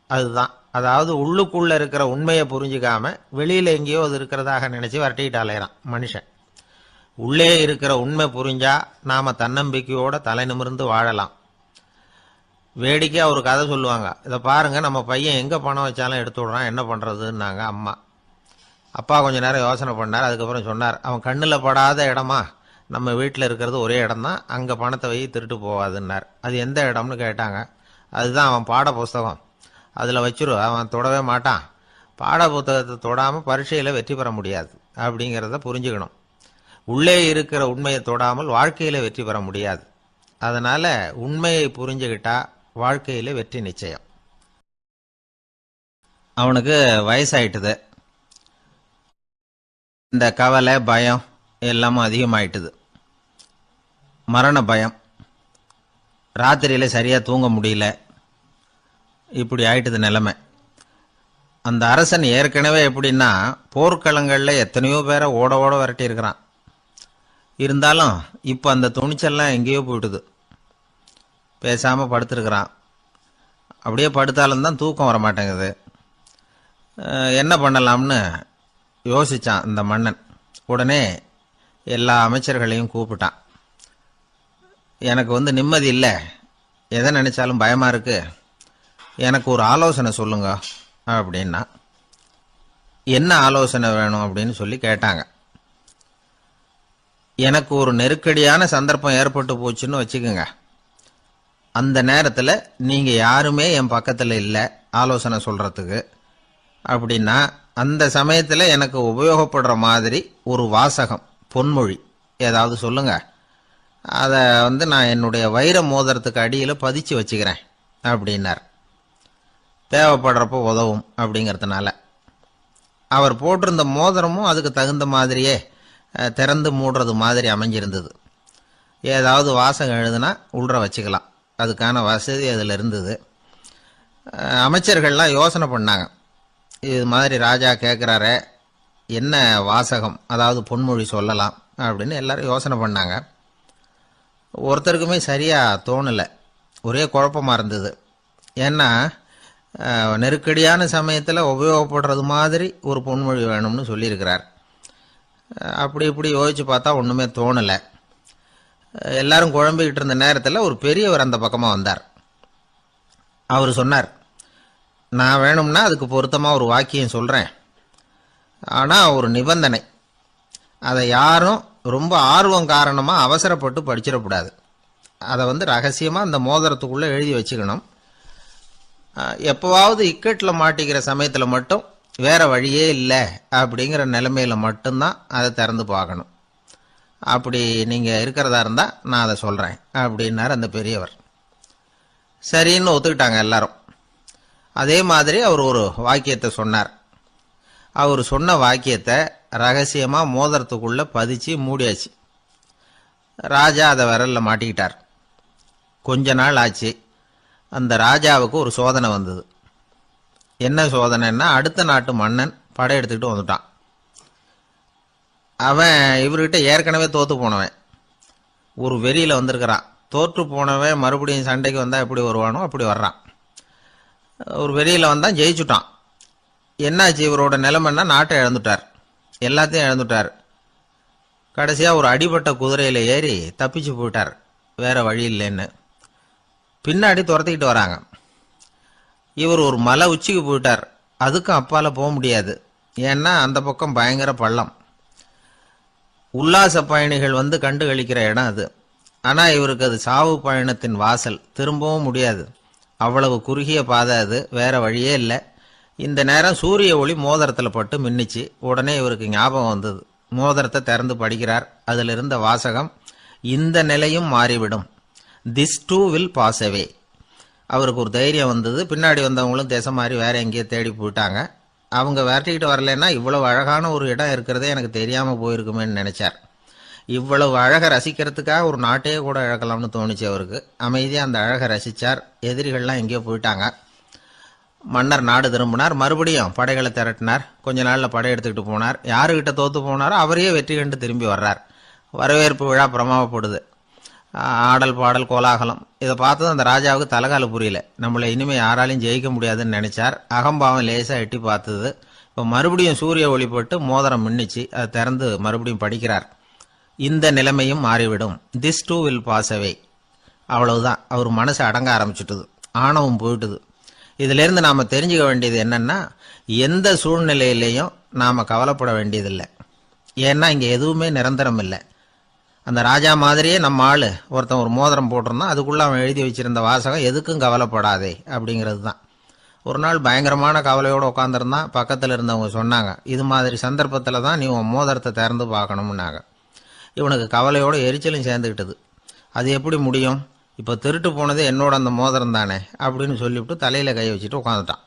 S2: அதுதான். அதாவது உள்ளுக்குள்ள இருக்கிற உண்மையை புரிஞ்சுக்காம வெளியில எங்கேயோ அது இருக்கிறதாக நினைச்சு வரட்டிக்கிட்டு அலையிறான் மனுஷன். உள்ளே இருக்கிற உண்மை புரிஞ்சா நாம தன்னம்பிக்கையோட தலை நிமிர்ந்து வாழலாம். வேடிக்கையா ஒரு கதை சொல்லுவாங்க. இதை பாருங்க, நம்ம பையன் எங்க பணம் வச்சாலும் எடுத்து விடுறான், என்ன பண்றதுன்னாங்க அம்மா. அப்பா கொஞ்ச நேரம் யோசனை பண்ணார். அதுக்கப்புறம் சொன்னார், அவன் கண்ணில் படாத இடமா நம்ம வீட்டில் இருக்கிறது ஒரே இடம் தான், அங்கே பணத்தை வை திருட்டு போகாதுன்னார். அது எந்த இடம்னு கேட்டாங்க. அதுதான் அவன் பாட புஸ்தகம், அதில் வச்சிரு, அவன் தொடவே மாட்டான், பாட புத்தகத்தை தொடாமல் பரீட்சையில் வெற்றி பெற முடியாது அப்படிங்கிறத புரிஞ்சுக்கணும். உள்ளே இருக்கிற உண்மையை தொடாமல் வாழ்க்கையில் வெற்றி பெற முடியாது. அதனால் உண்மையை புரிஞ்சுக்கிட்டா வாழ்க்கையில் வெற்றி நிச்சயம். அவனுக்கு வயசாயிட்டுது. இந்த கவலை பயம் எல்லாமும் அதிகமாயிட்டுது. மரண பயம், ராத்திரியில் சரியாக தூங்க முடியல, இப்படி ஆயிட்டுது நிலைமை. அந்த அரசன் ஏற்கனவே எப்படின்னா போர்க்களங்களில் எத்தனையோ பேரை ஓட ஓட விரட்டி இருக்கிறான். இருந்தாலும் இப்போ அந்த துணிச்சல்லாம் எங்கேயோ போயிட்டுது. பேசாமல் படுத்துருக்கிறான். அப்படியே படுத்தாலும் தான் தூக்கம் வர மாட்டேங்குது. என்ன பண்ணலாம்னு யோசித்தான் இந்த மன்னன். உடனே எல்லா அமைச்சர்களையும் கூப்பிட்டான். எனக்கு வந்து நிம்மதி இல்லை, எதை நினைச்சாலும் பயமாக இருக்கு, எனக்கு ஒரு ஆலோசனை சொல்லுங்க அப்படின்னா. என்ன ஆலோசனை வேணும் அப்படின்னு சொல்லி கேட்டாங்க. எனக்கு ஒரு நெருக்கடியான சந்தர்ப்பம் ஏற்பட்டு போச்சுன்னு வச்சுக்கோங்க. அந்த நேரத்தில் நீங்கள் யாருமே என் பக்கத்தில் இல்லை ஆலோசனை சொல்கிறதுக்கு அப்படின்னா, அந்த சமயத்தில் எனக்கு உபயோகப்படுற மாதிரி ஒரு வாசகம், பொன்மொழி ஏதாவது சொல்லுங்க. அதை வந்து நான் என்னுடைய வைர மோதிரத்துக்கு அடியில் பதிச்சு வச்சுக்கிறேன் அப்படின்னார். தேவைப்படுறப்போ உதவும் அப்படிங்கிறதுனால. அவர் போட்டிருந்த மோதிரமும் அதுக்கு தகுந்த மாதிரியே திறந்து மூடுறது மாதிரி அமைஞ்சிருந்தது. ஏதாவது வாசகம் எழுதுனா உள்ற வச்சுக்கலாம், அதுக்கான வசதி அதில் இருந்தது. அமைச்சர்கள்லாம் யோசனை பண்ணாங்க. இது மாதிரி ராஜா கேட்குறாரு, என்ன வாசகம் அதாவது பொன்மொழி சொல்லலாம் அப்படின்னு எல்லாரும் யோசனை பண்ணாங்க. ஒருத்தருக்குமே சரியாக தோணலை, ஒரே குழப்பமாக இருந்தது. ஏன்னா நெருக்கடியான சமயத்தில் உபயோகப்படுறது மாதிரி ஒரு பொன்மொழி வேணும்னு சொல்லியிருக்கிறார். அப்படி இப்படி யோசித்து பார்த்தா ஒன்றுமே தோணலை. எல்லாரும் குழம்பிக்கிட்டு இருந்த நேரத்தில் ஒரு பெரியவர் அந்த பக்கமாக வந்தார். அவர் சொன்னார், நான் வேணும்னா அதுக்கு பொருத்தமாக ஒரு வாக்கியம் சொல்கிறேன், ஆனால் ஒரு நிபந்தனை, அதை யாரும் ரொம்ப ஆர்வம் காரணமாக அவசரப்பட்டு படிச்சிடக்கூடாது. அதை வந்து ரகசியமாக அந்த மோதிரத்துக்குள்ளே எழுதி வச்சுக்கணும். எப்போவாவது இக்கட்டில் மாட்டிக்கிற சமயத்தில் மட்டும் வேற வழியே இல்லை அப்படிங்கிற நிலைமையில மட்டும்தான் அதை திறந்து பார்க்கணும். அப்படி நீங்கள் இருக்கிறதா இருந்தால் நான் அதை சொல்கிறேன் அப்படின்னார் அந்த பெரியவர். சரின்னு ஒத்துக்கிட்டாங்க எல்லாரும். அதே மாதிரி அவர் ஒரு வாக்கியத்தை சொன்னார். அவர் சொன்ன வாக்கியத்தை ரகசியமாக மோதிரத்துக்குள்ளே பதிச்சு மூடியாச்சு. ராஜா அதை விரலில் மாட்டிக்கிட்டார். கொஞ்ச நாள் ஆச்சு. அந்த ராஜாவுக்கு ஒரு சோதனை வந்தது. என்ன சோதனைன்னா, அடுத்த நாட்டு மன்னன் படையெடுத்துக்கிட்டு வந்துட்டான். அவன் இவர்கிட்ட ஏற்கனவே தோற்று போனவன், ஒரு வெறியில் வந்திருக்கிறான். தோற்று போனவன் மறுபடியும் சண்டைக்கு வந்தால் எப்படி வருவானோ அப்படி வர்றான். ஒரு வெறியில் வந்தான், ஜெயிச்சுட்டான். என்னாச்சு இவரோட நிலைமைன்னா, நாட்டை இழந்துட்டார், எல்லாத்தையும் இழந்துட்டார். கடைசியாக ஒரு அடிபட்ட குதிரையில் ஏறி தப்பிச்சு போயிட்டார், வேற வழி இல்லைன்னு. பின்னாடி துரத்திக்கிட்டு வராங்க. இவர் ஒரு மலை உச்சிக்கு போயிட்டார். அதுக்கும் அப்பால் போக முடியாது, ஏன்னா அந்த பக்கம் பயங்கர பள்ளம். உல்லாச பயணிகள் வந்து கண்டு கழிக்கிற இடம் அது. ஆனால் இவருக்கு அது சாவு பயணத்தின் வாசல், திரும்பவும் முடியாது. அவ்வளவு குறுகிய பாதை அது, வேற வழியே இல்லை. இந்த நேரம் சூரிய ஒளி மோதிரத்தில் பட்டு மின்னிச்சு. உடனே இவருக்கு ஞாபகம் வந்தது. மோதிரத்தை திறந்து படிக்கிறார். அதில் இருந்த வாசகம், இந்த நிலையும் மாறிவிடும், this too will pass away. அவருக்கு ஒரு தைரியம் வந்தது. பின்னாடி வந்தவங்களும் திசை மாதிரி வேற எங்கேயோ தேடி போயிட்டாங்க. அவங்க விரட்டிக்கிட்டு வரலன்னா இவ்வளவு அழகான ஒரு இடம் இருக்கிறதே எனக்கு தெரியாமல் போயிருக்குமேன்னு நினைச்சார். இவ்வளவு அழகை ரசிக்கிறதுக்காக ஒரு நாட்டையே கூட இழக்கலாம்னு தோணுச்சு அவருக்கு. அமைதியாக அந்த அழகை ரசித்தார். எதிரிகள்லாம் எங்கேயோ போயிட்டாங்க. மன்னர் நாடு திரும்பினார். மறுபடியும் படைகளை திரட்டினார். கொஞ்ச நாளில் படை எடுத்துக்கிட்டு போனார். யாருக்கிட்ட தோற்று போனாரோ அவரையே வெற்றி கண்டு திரும்பி வர்றார். வரவேற்பு விழா பிரமாவப்படுது. ஆடல் பாடல் கோலாகலம். இதை பார்த்தது அந்த ராஜாவுக்கு தலைகால புரியல. நம்மளை இனிமேல் யாராலையும் ஜெயிக்க முடியாதுன்னு நினைச்சார். அகம்பாவம் லேசாக எட்டி பார்த்தது. இப்போ மறுபடியும் சூரிய ஒளிப்பட்டு மோதிரம் மின்னிச்சு. அதை திறந்து மறுபடியும் படிக்கிறார். இந்த நிலைமையும் மாறிவிடும், this too will pass away. அவ்வளவுதான். அவர் மனசு அடங்க ஆரம்பிச்சுட்டுது, ஆணவம் போயிட்டுது. இதிலேருந்து நாம் தெரிஞ்சுக்க வேண்டியது என்னன்னா, எந்த சூழ்நிலையிலையும் நாம் கவலைப்பட வேண்டியதில்லை. ஏன்னா இங்கே எதுவுமே நிரந்தரம் இல்லை. அந்த ராஜா மாதிரியே நம்ம ஆள் ஒருத்தன் ஒரு மோதிரம் போட்டிருந்தான். அதுக்குள்ளே அவன் எழுதி வச்சிருந்த வாசகம், எதுக்கும் கவலைப்படாதே அப்படிங்கிறது தான். ஒரு நாள் பயங்கரமான கவலையோடு உட்காந்துருந்தான். பக்கத்தில் இருந்தவங்க சொன்னாங்க, இது மாதிரி சந்தர்ப்பத்தில் தான் நீ உன் மோதிரத்தை திறந்து பார்க்கணும்னாங்க. இவனுக்கு கவலையோடு எரிச்சலும் சேர்ந்துக்கிட்டது. அது எப்படி முடியும், இப்போ திருட்டு போனது என்னோட அந்த மோதிரம் தானே அப்படின்னு சொல்லிவிட்டு தலையில் கை வச்சுட்டு உட்காந்துட்டான்.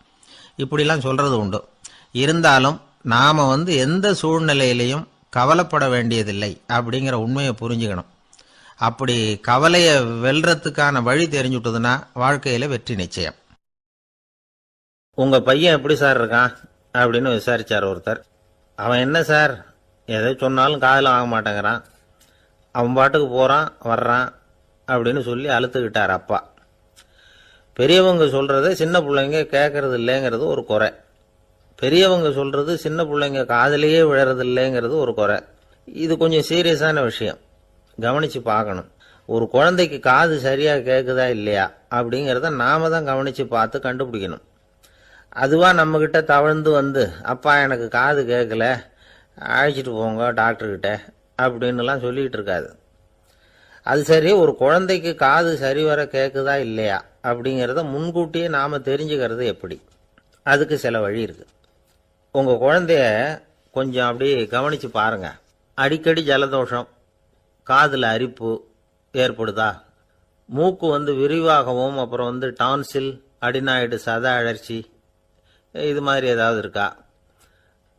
S2: இப்படிலாம் சொல்கிறது உண்டு. இருந்தாலும் நாம் எந்த சூழ்நிலையிலையும் கவலைப்பட வேண்டியதில்லை அப்படிங்கிற உண்மையை புரிஞ்சுக்கணும். அப்படி கவலையை வெல்றதுக்கான வழி தெரிஞ்சுட்டதுன்னா வாழ்க்கையில் வெற்றி நிச்சயம். உங்கள் பையன் எப்படி சார் இருக்கான் அப்படின்னு விசாரித்தார் ஒருத்தர். அவன் என்ன சார், எதை சொன்னாலும் காதில் வாங்க மாட்டேங்கிறான், அவன் பாட்டுக்கு போகிறான் வர்றான் அப்படின்னு சொல்லி அழுத்துக்கிட்டார் அப்பா. பெரியவங்க சொல்கிறத சின்ன பிள்ளைங்க கேட்கறது இல்லைங்கிறது ஒரு குறை. பெரியவங்க சொல்கிறது சின்ன பிள்ளைங்க காதலையே விழறது இல்லைங்கிறது ஒரு குறை. இது கொஞ்சம் சீரியஸான விஷயம், கவனித்து பார்க்கணும். ஒரு குழந்தைக்கு காது சரியாக கேட்குதா இல்லையா அப்படிங்கிறத நாம தான் கவனித்து பார்த்து கண்டுபிடிக்கணும். அதுவாக நம்மக்கிட்ட தவழ்ந்து அப்பா எனக்கு காது கேட்கல, அழைச்சிட்டு போங்க டாக்டர்கிட்ட அப்படின்னுலாம் சொல்லிகிட்டு இருக்காது. அது சரி, ஒரு குழந்தைக்கு காது சரிவர கேட்குதா இல்லையா அப்படிங்கிறத முன்கூட்டியே நாம் தெரிஞ்சுக்கிறது எப்படி? அதுக்கு சில வழி இருக்குது. உங்கள் குழந்தைய கொஞ்சம் அப்படி கவனித்து பாருங்கள். அடிக்கடி ஜலதோஷம், காதில் அரிப்பு ஏற்படுதா, மூக்கு விரிவாகவும், அப்புறம் டான்சில், அடினாய்டு, சத அழற்சி, இது மாதிரி ஏதாவது இருக்கா,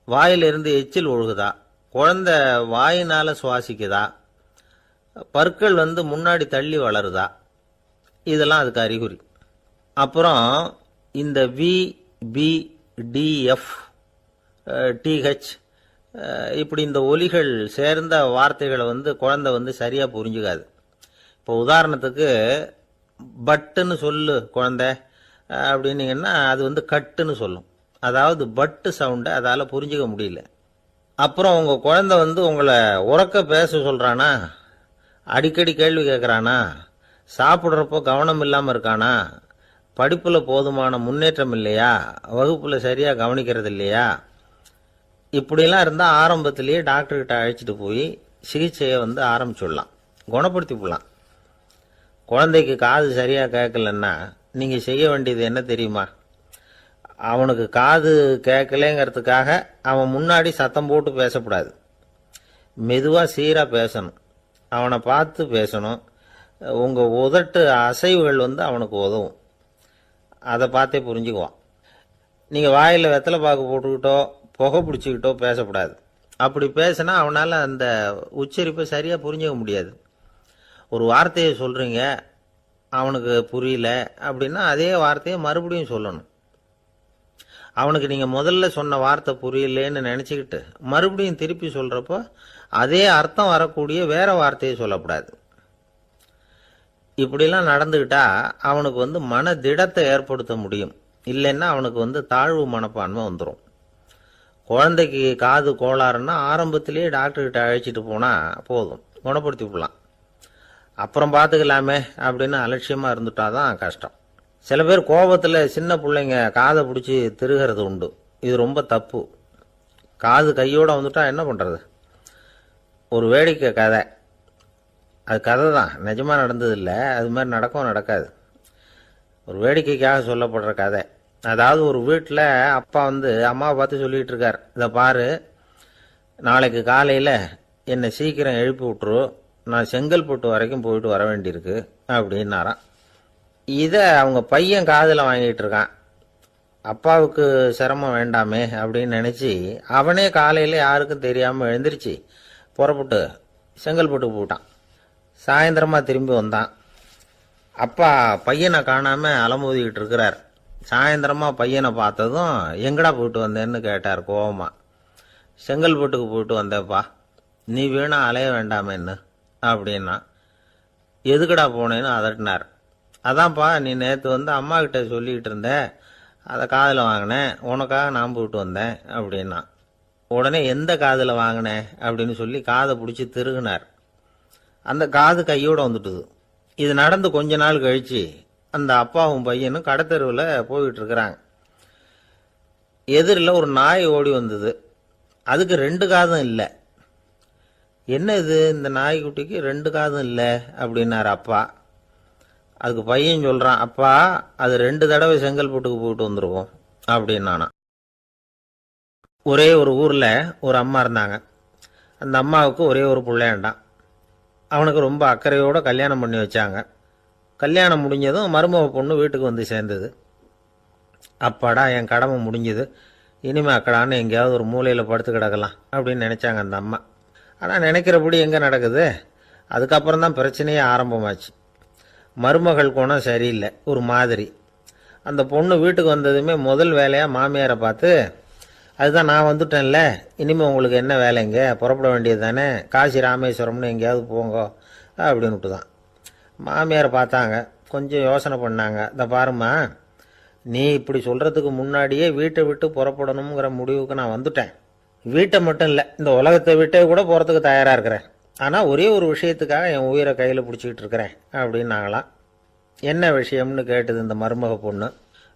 S2: வாயிலிருந்து எச்சில் ஒழுகுதா, குழந்தை வாயினால் சுவாசிக்குதா, பற்கள் முன்னாடி தள்ளி வளருதா, இதெல்லாம் அதுக்கு அறிகுறி. அப்புறம் இந்த VBDF TH இப்படி இந்த ஒலிகள் சேர்ந்த வார்த்தைகளை குழந்தை சரியாக புரிஞ்சுக்காது. இப்போ உதாரணத்துக்கு பட்டுன்னு சொல்லு குழந்தை அப்படின்னீங்கன்னா அது கட்டுன்னு சொல்லும். அதாவது பட்டு சவுண்டை அதால் புரிஞ்சுக்க முடியல. அப்புறம் உங்கள் குழந்தை உங்களை உறக்க பேச சொல்கிறானா, அடிக்கடி கேள்வி கேட்குறானா, சாப்பிட்றப்போ கவனம் இல்லாமல் இருக்கானா, படிப்பில் போதுமான முன்னேற்றம் இல்லையா, வகுப்பில் சரியாக கவனிக்கிறது இல்லையா, இப்படிலாம் இருந்தால் ஆரம்பத்திலேயே டாக்டர்கிட்ட அழைச்சிட்டு போய் சிகிச்சையை ஆரம்பிச்சுடலாம், குணப்படுத்தி விடலாம். குழந்தைக்கு காது சரியாக கேட்கலன்னா நீங்கள் செய்ய வேண்டியது என்ன தெரியுமா? அவனுக்கு காது கேட்கலேங்கிறதுக்காக அவன் முன்னாடி சத்தம் போட்டு பேசக்கூடாது. மெதுவாக சீராக பேசணும். அவனை பார்த்து பேசணும். உங்கள் உதட்டு அசைவுகள் அவனுக்கு உதவும். அதை பார்த்தே புரிஞ்சுக்குவான். நீங்கள் வாயில் வெத்தலை பாக்கு போட்டுக்கிட்டோ புகை பிடிச்சிக்கிட்டோ பேசக்கூடாது. அப்படி பேசினா அவனால் அந்த உச்சரிப்பை சரியாக புரிஞ்சுக்க முடியாது. ஒரு வார்த்தையை சொல்கிறீங்க, அவனுக்கு புரியல அப்படின்னா அதே வார்த்தையை மறுபடியும் சொல்லணும். அவனுக்கு நீங்கள் முதல்ல சொன்ன வார்த்தை புரியலேன்னு நினச்சிக்கிட்டு மறுபடியும் திருப்பி சொல்கிறப்போ அதே அர்த்தம் வரக்கூடிய வேற வார்த்தையை சொல்லக்கூடாது. இப்படிலாம் நடந்துக்கிட்டா அவனுக்கு மன திடத்தை ஏற்படுத்த முடியும். இல்லைன்னா அவனுக்கு தாழ்வு மனப்பான்மை வந்துடும். குழந்தைக்கு காது கோளாறுன்னா ஆரம்பத்திலேயே டாக்டர்கிட்ட அழைச்சிட்டு போனால் போதும், குணப்படுத்தி விடலாம். அப்புறம் பார்த்துக்கலாமே அப்படின்னு அலட்சியமாக இருந்துட்டாதான் கஷ்டம். சில பேர் கோபத்தில் சின்ன பிள்ளைங்க காதை பிடிச்சி திருகிறது உண்டு. இது ரொம்ப தப்பு. காது கையோடு வந்துட்டா என்ன பண்ணுறது? ஒரு வேடிக்கை கதை. அது கதை தான், நிஜமாக நடந்ததில்லை. அது மாதிரி நடக்காது. ஒரு வேடிக்கைக்காக சொல்லப்படுற கதை. அதாவது ஒரு வீட்டில் அப்பா அம்மாவை பார்த்து சொல்லிகிட்டு இருக்கார், இதை பாரு, நாளைக்கு காலையில் என்னை சீக்கிரம் எழுப்பி விட்டுரு, நான் செங்கல்பட்டு வரைக்கும் போயிட்டு வர வேண்டியிருக்கு அப்படின்னாராம். இதை அவங்க பையன் காதில் வாங்கிட்டு இருக்கான். அப்பாவுக்கு சிரமம் வேண்டாமே அப்படின்னு நினச்சி அவனே காலையில் யாருக்கும் தெரியாமல் எழுந்திரிச்சு புறப்பட்டு செங்கல்பட்டுக்கு போட்டான். சாயந்தரமாக திரும்பி வந்தான். அப்பா பையனை காணாமல் அலமோதிக்கிட்டு இருக்கிறார். சாயந்தரமாக பையனை பார்த்ததும் எங்கடா போயிட்டு வந்தேன்னு கேட்டார் கோவமா. செங்கல்பட்டுக்கு போயிட்டு வந்தேப்பா, நீ வீணா அலைய வேண்டாமேன்னு அப்படின்னா. எதுக்கடா போனேன்னு அதட்டினார். அதான்ப்பா, நீ நேற்று அம்மா கிட்ட சொல்லிக்கிட்டு இருந்த, அதை காதில் வாங்கினேன், உனக்காக நான் போயிட்டு வந்தேன் அப்படின்னா. உடனே எந்த காதில் வாங்கினேன் அப்படின்னு சொல்லி காதை பிடிச்சி திருகுனார். அந்த காது கையோடு வந்துட்டுது. இது நடந்து கொஞ்ச நாள் கழிச்சு அந்த அப்பாவும் பையனும் கடத்தெருவில் போயிட்டு இருக்கிறாங்க. எதிரில் ஒரு நாய் ஓடி வந்தது. அதுக்கு 2 காதும் இல்லை. என்ன இது, இந்த நாய்க்குட்டிக்கு 2 காதும் இல்லை அப்படின்னார் அப்பா. அதுக்கு பையன் சொல்கிறான், அப்பா அது 2 தடவை செங்கல்பட்டுக்கு போயிட்டு வந்துருவோம் அப்படின்னானா. ஒரே ஒரு ஊரில் ஒரு அம்மா இருந்தாங்க. அந்த அம்மாவுக்கு ஒரே ஒரு பிள்ளையாண்டான். அவனுக்கு ரொம்ப அக்கறையோடு கல்யாணம் பண்ணி வச்சாங்க. கல்யாணம் முடிஞ்சதும் மருமக பொண்ணு வீட்டுக்கு சேர்ந்தது. அப்பாடா, என் கடமை முடிஞ்சது, இனிமே அக்கடான்னு எங்கேயாவது ஒரு மூலையில் படுத்து கிடக்கலாம் அப்படின்னு நினச்சாங்க அந்த அம்மா. ஆனால் நினைக்கிறபடி எங்கே நடக்குது? அதுக்கப்புறம் தான் பிரச்சனையே ஆரம்பமாச்சு. மருமகள் குணம் சரியில்லை, ஒரு மாதிரி. அந்த பொண்ணு வீட்டுக்கு வந்ததுமே முதல் வேலையாக மாமியாரை பார்த்து, அதுதான் நான் வந்துட்டேன்ல, இனிமேல் உங்களுக்கு என்ன வேலைங்க, புறப்பட வேண்டியது தானே, காசி ராமேஸ்வரம்னு எங்கேயாவது போங்க அப்படின்னுட்டு தான். மாமியாரை பார்த்தாங்க, கொஞ்சம் யோசனை பண்ணாங்க. இந்த பாருமா, நீ இப்படி சொல்கிறதுக்கு முன்னாடியே வீட்டை விட்டு புறப்படணுங்கிற முடிவுக்கு நான் வந்துட்டேன். வீட்டை மட்டும் இல்லை, இந்த உலகத்தை விட்டே கூட போகிறதுக்கு தயாராக இருக்கிறேன். ஆனால் ஒரே ஒரு விஷயத்துக்காக என் உயிரை கையில் பிடிச்சிக்கிட்டு இருக்கிறேன் அப்படின்னாங்களாம். என்ன விஷயம்னு கேட்டது இந்த மருமக பொண்ணு.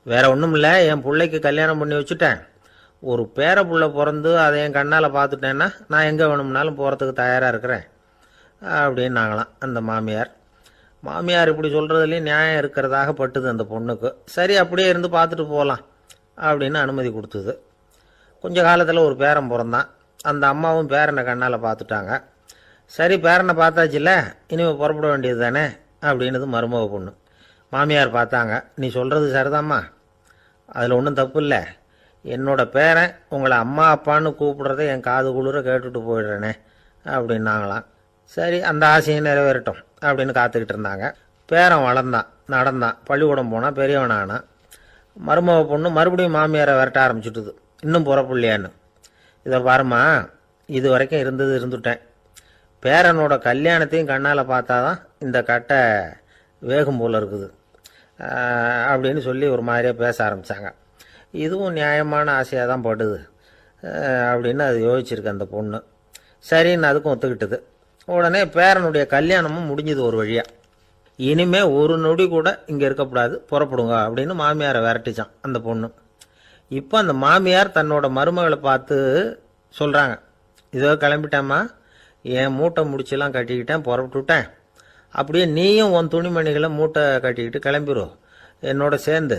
S2: வேற ஒன்றும் இல்லை, என் பிள்ளைக்கு கல்யாணம் பண்ணி வச்சுட்டேன். ஒரு பேர புள்ள பிறந்து அதை என் கண்ணால் பார்த்துட்டேன்னா நான் எங்கே வேணும்னாலும் போகிறதுக்கு தயாராக இருக்கிறேன் அப்படின்னாங்களாம் அந்த மாமியார். மாமியார் இப்படி சொல்கிறதுலேயும் நியாயம் இருக்கிறதாக பட்டுது அந்த பொண்ணுக்கு. சரி, அப்படியே இருந்து பார்த்துட்டு போகலாம் அப்படின்னு அனுமதி கொடுத்தது. கொஞ்ச காலத்தில் ஒரு பேரன் பிறந்தான். அந்த அம்மாவும் பேரனை கண்ணால் பார்த்துட்டாங்க. சரி, பேரனை பார்த்தாச்சுல்ல, இனிமேல் புறப்பட வேண்டியது தானே அப்படின்னது மருமக பொண்ணு. மாமியார் பார்த்தாங்க, நீ சொல்கிறது சரிதாம்மா, அதில் ஒன்றும் தப்பு இல்லை. என்னோட பேரன் உங்களை அம்மா அப்பான்னு கூப்பிடுறத என் காது குளிர கேட்டுட்டு போயிடுறேனே அப்படின்னாங்களாம். சரி, அந்த ஆசையை நிறைவேறட்டும் அப்படின்னு காத்துக்கிட்டு இருந்தாங்க. பேரன் வளர்ந்தான், நடந்தான், பள்ளிக்கூடம் போனால் பெரியவனானா. மருமக பொண்ணு மறுபடியும் மாமியாரை விரட்ட ஆரம்பிச்சுட்டுது, இன்னும் புறப்பிள்ளையான்னு. இதை பாருமா, இது வரைக்கும் இருந்துட்டேன். பேரனோட கல்யாணத்தையும் கண்ணால் பார்த்தாதான் இந்த கட்டை வேகும் போல் இருக்குது அப்படின்னு சொல்லி ஒரு மாதிரியாக பேச ஆரம்பித்தாங்க. இதுவும் நியாயமான ஆசையாக தான் படுது அப்படின்னு அது யோசிச்சிருக்கு அந்த பொண்ணு. சரின்னு அதுக்கும் ஒத்துக்கிட்டது. உடனே பேரனுடைய கல்யாணமும் முடிஞ்சது ஒரு வழியாக. இனிமே ஒரு நொடி கூட இங்கே இருக்கக்கூடாது, புறப்படுங்க அப்படின்னு மாமியாரை விரட்டிச்சான் அந்த பொண்ணு. இப்போ அந்த மாமியார் தன்னோட மருமகளை பார்த்து சொல்கிறாங்க, இதோ கிளம்பிட்டேம்மா, என் மூட்டை முடிச்செல்லாம் கட்டிக்கிட்டேன், புறப்பட்டுவிட்டேன். அப்படியே நீயும் உன் துணிமணிகளை மூட்டை கட்டிக்கிட்டு கிளம்பிடும், என்னோட சேர்ந்து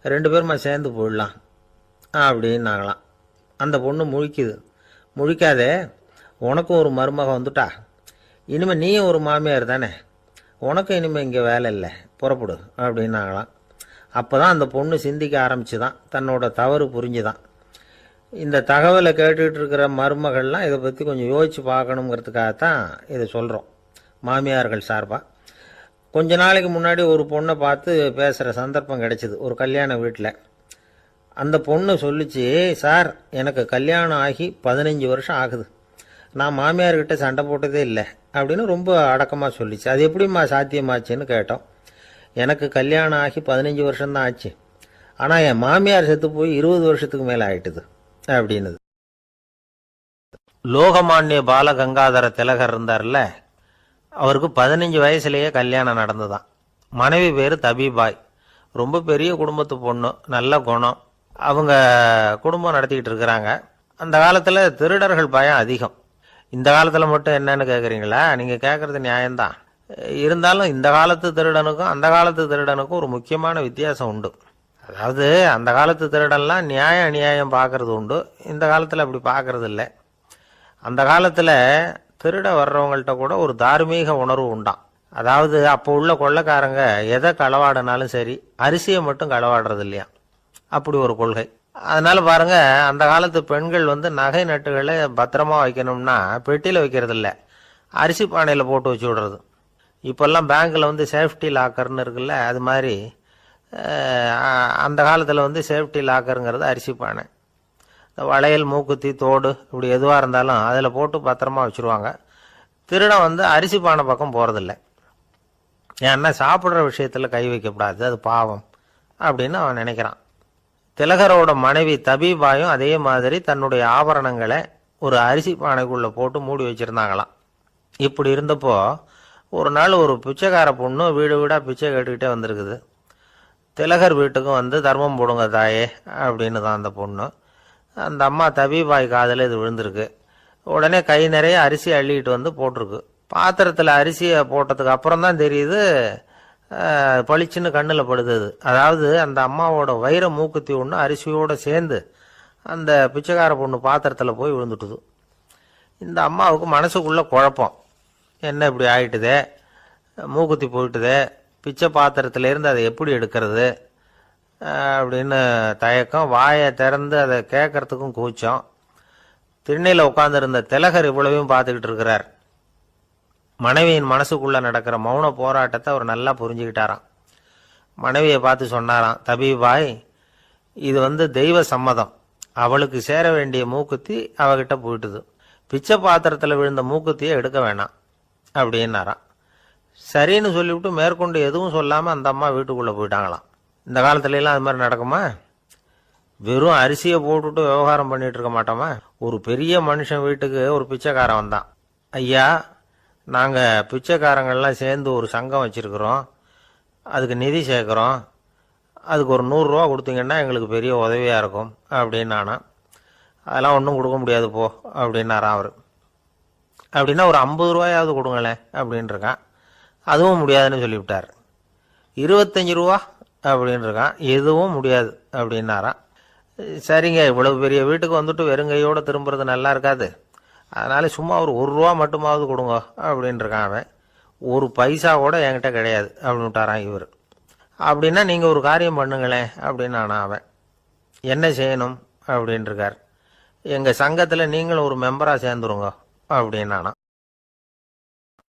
S2: 2 பேருமா சேர்ந்து போயிடலாம் அப்படின்னாங்களாம். அந்த பொண்ணு முழிக்குது. முழிக்காதே, உனக்கும் ஒரு மருமக வந்துட்டா, இனிமேல் நீயும் ஒரு மாமியார் தானே, உனக்கும் இனிமேல் இங்கே வேலை இல்லை, புறப்படு அப்படின்னாங்களாம். அப்போ தான் அந்த பொண்ணு சிந்திக்க ஆரம்பிச்சுதான், தன்னோட தவறு புரிஞ்சுதான். இந்த தகவலை கேட்டுக்கிட்டு இருக்கிற மருமகள்லாம் இதை பற்றி கொஞ்சம் யோசித்து பார்க்கணுங்கிறதுக்காகத்தான் இதை சொல்கிறோம் மாமியார்கள் சார்பாக. கொஞ்ச நாளைக்கு முன்னாடி ஒரு பொண்ணை பார்த்து பேசுகிற சந்தர்ப்பம் கிடைச்சிது ஒரு கல்யாண வீட்டில். அந்த பொண்ணு சொல்லிச்சு, சார் எனக்கு கல்யாணம் ஆகி 15 வருஷம் ஆகுது, நான் மாமியார்கிட்ட சண்டை போட்டதே இல்லை அப்படின்னு ரொம்ப அடக்கமாக சொல்லிச்சு. அது எப்படிம்மா சாத்தியமாச்சுன்னு கேட்டோம். எனக்கு கல்யாணம் ஆகி 15 வருஷம்தான் ஆச்சு, ஆனால் என் மாமியார் செத்து போய் 20 வருஷத்துக்கு மேலே ஆயிட்டுது அப்படின்னுது. லோகமானிய பாலகங்காதர திலகர் இருந்தார்ல, அவருக்கு 15 வயசுலேயே கல்யாணம் நடந்துதான். மனைவி பேர் தபிபாய். ரொம்ப பெரிய குடும்பத்து பொண்ணு, நல்ல குணம். அவங்க குடும்பம் நடத்திக்கிட்டு இருக்கிறாங்க. அந்த காலத்தில் திருடர்கள் பயம் அதிகம். இந்த காலத்தில் மட்டும் என்னன்னு கேட்குறீங்களா? நீங்கள் கேட்குறது நியாயம்தான். இருந்தாலும் இந்த காலத்து திருடனுக்கும் அந்த காலத்து திருடனுக்கும் ஒரு முக்கியமான வித்தியாசம் உண்டு. அதாவது அந்த காலத்து திருடன்லாம் நியாயம் அநியாயம் பார்க்கறது உண்டு, இந்த காலத்தில் அப்படி பார்க்கறது இல்லை. அந்த காலத்தில் திருட வர்றவங்கள்ட்ட கூட ஒரு தார்மீக உணர்வு உண்டாம். அதாவது அப்போ உள்ள கொள்ளைக்காரங்க எதை களவாடினாலும் சரி, அரிசியை மட்டும் களவாடுறது இல்லையா, அப்படி ஒரு கொள்கை. அதனால பாருங்க, அந்த காலத்து பெண்கள் நகை நட்டுகளை பத்திரமா வைக்கணும்னா பெட்டியில் வைக்கிறது இல்லை, அரிசி பானையில் போட்டு வச்சு விடுறது. இப்போல்லாம் பேங்க்கில் சேஃப்டி லாக்கர்னு இருக்குல்ல, அது மாதிரி அந்த காலத்தில் சேஃப்டி லாக்கருங்கிறது அரிசி பானை. வளையல், மூக்குத்தி, தோடு இப்படி எதுவாக இருந்தாலும் அதில் போட்டு பத்திரமா வச்சுருவாங்க. திருடன் அரிசி பானை பக்கம் போகிறதில்ல. ஏன்னா சாப்பிட்ற விஷயத்தில் கை வைக்கக்கூடாது, அது பாவம் அப்படின்னு அவன் நினைக்கிறான். திலகரோட மனைவி தபிபாயும் அதே மாதிரி தன்னுடைய ஆபரணங்களை ஒரு அரிசி பானைக்குள்ளே போட்டு மூடி வச்சுருந்தாங்களாம். இப்படி இருந்தப்போ ஒரு நாள் ஒரு பிச்சைக்கார பொண்ணு வீடு வீடாக பிச்சை கேட்டுக்கிட்டே வந்திருக்குது. திலகர் வீட்டுக்கும் தர்மம் போடுங்க தாயே அப்படின்னு தான் அந்த பொண்ணு. அந்த அம்மா தபிபாய் காதில் இது விழுந்திருக்கு. உடனே கை நிறைய அரிசி அள்ளிக்கிட்டு போட்டிருக்கு. பாத்திரத்தில் அரிசியை போட்டதுக்கு அப்புறம் தான் தெரியுது, பளிச்சுன்னு கண்ணில் படுது. அதாவது அந்த அம்மாவோட வைர மூக்குத்தி ஒன்று அரிசியோடு சேர்ந்து அந்த பிச்சைக்கார பொண்ணு பாத்திரத்தில் போய் விழுந்துட்டுது. இந்த அம்மாவுக்கு மனசுக்குள்ள குழப்பம், என்ன இப்படி ஆயிட்டுதே, மூக்குத்தி போயிட்டுதே, பிச்சை பாத்திரத்திலேருந்து அதை எப்படி எடுக்கிறது அப்படின்னு தயக்கம். வாயை திறந்து அதை கேட்கறதுக்கும் கூச்சம். திண்ணையில் உட்காந்துருந்த திலகர் இவ்வளவையும் பார்த்துக்கிட்டு இருக்கிறார். மனைவியின் மனசுக்குள்ள நடக்கிற மௌன போராட்டத்தை அவர் நல்லா புரிஞ்சுக்கிட்டாராம். மனைவியை பார்த்து சொன்னாராம், தபிபாய், இது தெய்வ சம்மதம், அவளுக்கு சேர வேண்டிய மூக்குத்தி அவகிட்ட போயிட்டுது, பிச்சை பாத்திரத்தில் விழுந்த மூக்குத்தியை எடுக்க வேணாம் அப்படின்னாராம். சரின்னு சொல்லிவிட்டு மேற்கொண்டு எதுவும் சொல்லாமல் அந்த அம்மா வீட்டுக்குள்ளே போயிட்டாங்களாம். இந்த காலத்துலலாம் அது மாதிரி நடக்குமா? வெறும் அரிசியை போட்டுட்டு விவகாரம் பண்ணிட்டு இருக்க மாட்டோமா? ஒரு பெரிய மனுஷன் வீட்டுக்கு ஒரு பிச்சைக்காரன் வந்தான். ஐயா, நாங்கள் பிச்சைக்காரங்கள்லாம் சேர்ந்து ஒரு சங்கம் வச்சுருக்குறோம், அதுக்கு நிதி சேர்க்குறோம், அதுக்கு ஒரு 100 ரூபா கொடுத்தீங்கன்னா எங்களுக்கு பெரிய உதவியாக இருக்கும் அப்படின்னானா. அதெல்லாம் ஒன்றும் கொடுக்க முடியாது போ அப்படின்னாரான் அவர். அப்படின்னா ஒரு 50 ரூபாயாவது கொடுங்களேன் அப்படின்ட்டுருக்கான். அதுவும் முடியாதுன்னு சொல்லிவிட்டார். 25 ரூபா அப்படின்னு இருக்கான். எதுவும் முடியாது அப்படின்னாரான். சரிங்க, இவ்வளவு பெரிய வீட்டுக்கு வந்துட்டு வெறுங்கையோடு திரும்புறது நல்லா இருக்காது, அதனால சும்மா ஒரு 1 ரூபா மட்டுமாவது கொடுங்க அப்படின்னு இருக்கான் அவன். ஒரு பைசா கூட என்கிட்ட கிடையாது அப்படின்னு விட்டாரான் இவர். அப்படின்னா நீங்கள் ஒரு காரியம் பண்ணுங்களேன் அப்படின்னானா அவன். என்ன செய்யணும் அப்படின்னு இருக்கார். எங்கள் சங்கத்தில் நீங்களும் ஒரு மெம்பராக சேர்ந்துருங்க அப்படின்னானா.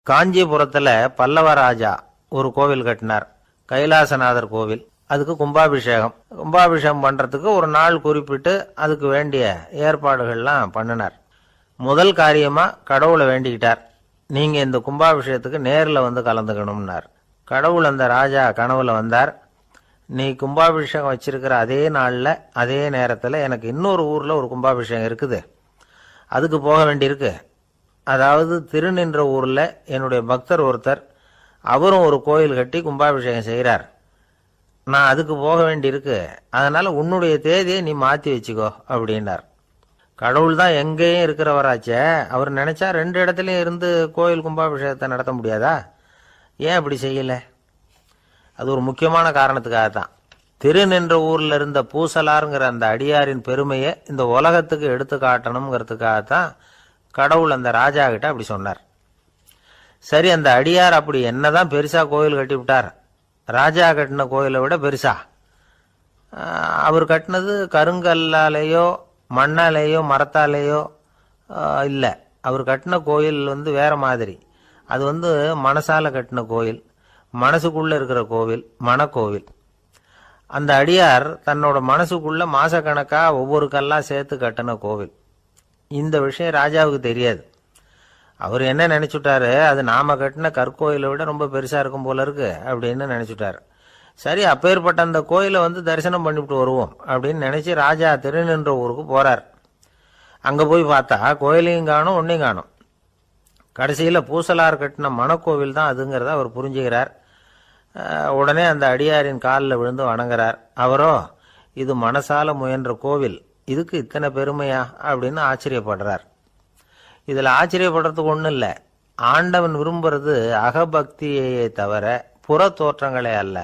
S2: காஞ்சிபுரத்தில் பல்லவ ராஜா ஒரு கோவில் கட்டினார், கைலாசநாதர் கோவில். அதுக்கு கும்பாபிஷேகம் பண்ணுறதுக்கு ஒரு நாள் குறிப்பிட்டு அதுக்கு வேண்டிய ஏற்பாடுகள்லாம் பண்ணினார். முதல் காரியமாக கடவுளை வேண்டிக்கிட்டார், நீங்கள் இந்த கும்பாபிஷேகத்துக்கு நேரில் கலந்துக்கணும்னார். கடவுள் அந்த ராஜா கனவுல வந்தார். நீ கும்பாபிஷேகம் வச்சிருக்கிற அதே நாளில் அதே நேரத்தில் எனக்கு இன்னொரு ஊரில் ஒரு கும்பாபிஷேகம் இருக்குது, அதுக்கு போக வேண்டியிருக்கு. அதாவது திருநின்ற ஊரில் என்னுடைய பக்தர் ஒருத்தர், அவரும் ஒரு கோயில் கட்டி கும்பாபிஷேகம் செய்கிறார், நான் அதுக்கு போக வேண்டியிருக்கு, அதனால் உன்னுடைய தேதியை நீ மாற்றி வச்சுக்கோ அப்படின்னார். கடவுள் தான் எங்கேயும் இருக்கிறவராச்சே, அவர் நினச்சா 2 இடத்துலையும் இருந்து கோயில் கும்பாபிஷேகத்தை நடத்த முடியாதா? ஏன் அப்படி செய்யலை? அது ஒரு முக்கியமான காரணத்துக்காக தான். திருநின்ற ஊர்ல இருந்த பூசலாருங்கிற அந்த அடியாரின் பெருமையை இந்த உலகத்துக்கு எடுத்து காட்டணுங்கிறதுக்காகத்தான் கடவுள் அந்த ராஜா கிட்ட அப்படி சொன்னார். சரி, அந்த அடியார் அப்படி என்னதான் பெருசா கோயில் கட்டி விட்டார்? ராஜா கட்டின கோயிலை விட பெருசா? அவர் கட்டினது கருங்கல்லாலேயோ மண்ணாலேயோ மரத்தாலேயோ இல்லை. அவர் கட்டின கோயில் வேற மாதிரி. அது மனசால கட்டின கோயில், மனசுக்குள்ள இருக்கிற கோவில், மனக்கோவில். அந்த அடியார் தன்னோட மனசுக்குள்ள மாசக்கணக்கா ஒவ்வொரு கல்லா சேர்த்து கட்டின கோவில். இந்த விஷயம் ராஜாவுக்கு தெரியாது. அவர் என்ன நினைச்சுட்டாரு, அது நாம கட்டின கற்கோயிலை விட ரொம்ப பெருசா இருக்கும் போல இருக்கு அப்படின்னு நினைச்சுட்டாரு. சரி, அப்பேற்பட்ட அந்த கோயிலை தரிசனம் பண்ணிவிட்டு வருவோம் அப்படின்னு நினைச்சு ராஜா திருநின்ற ஊருக்கு போறார். அங்க போய் பார்த்தா கோயிலையும் காணும், ஒன்னையும் காணும். கடைசியில பூசலார் கட்டின மணக்கோவில் தான் அதுங்கிறத அவர் புரிஞ்சுக்கிறார். உடனே அந்த அடியாரின் காலில் விழுந்து வணங்குறார். அவரோ, இது மனசால முயன்ற கோவில், இதுக்கு இத்தனை பெருமையா அப்படின்னு ஆச்சரியப்படுறார். இதுல ஆச்சரியப்படுறதுக்கு ஒன்றும் இல்லை. ஆண்டவன் விரும்புறது அகபக்தியையே தவிர புற தோற்றங்களே அல்ல.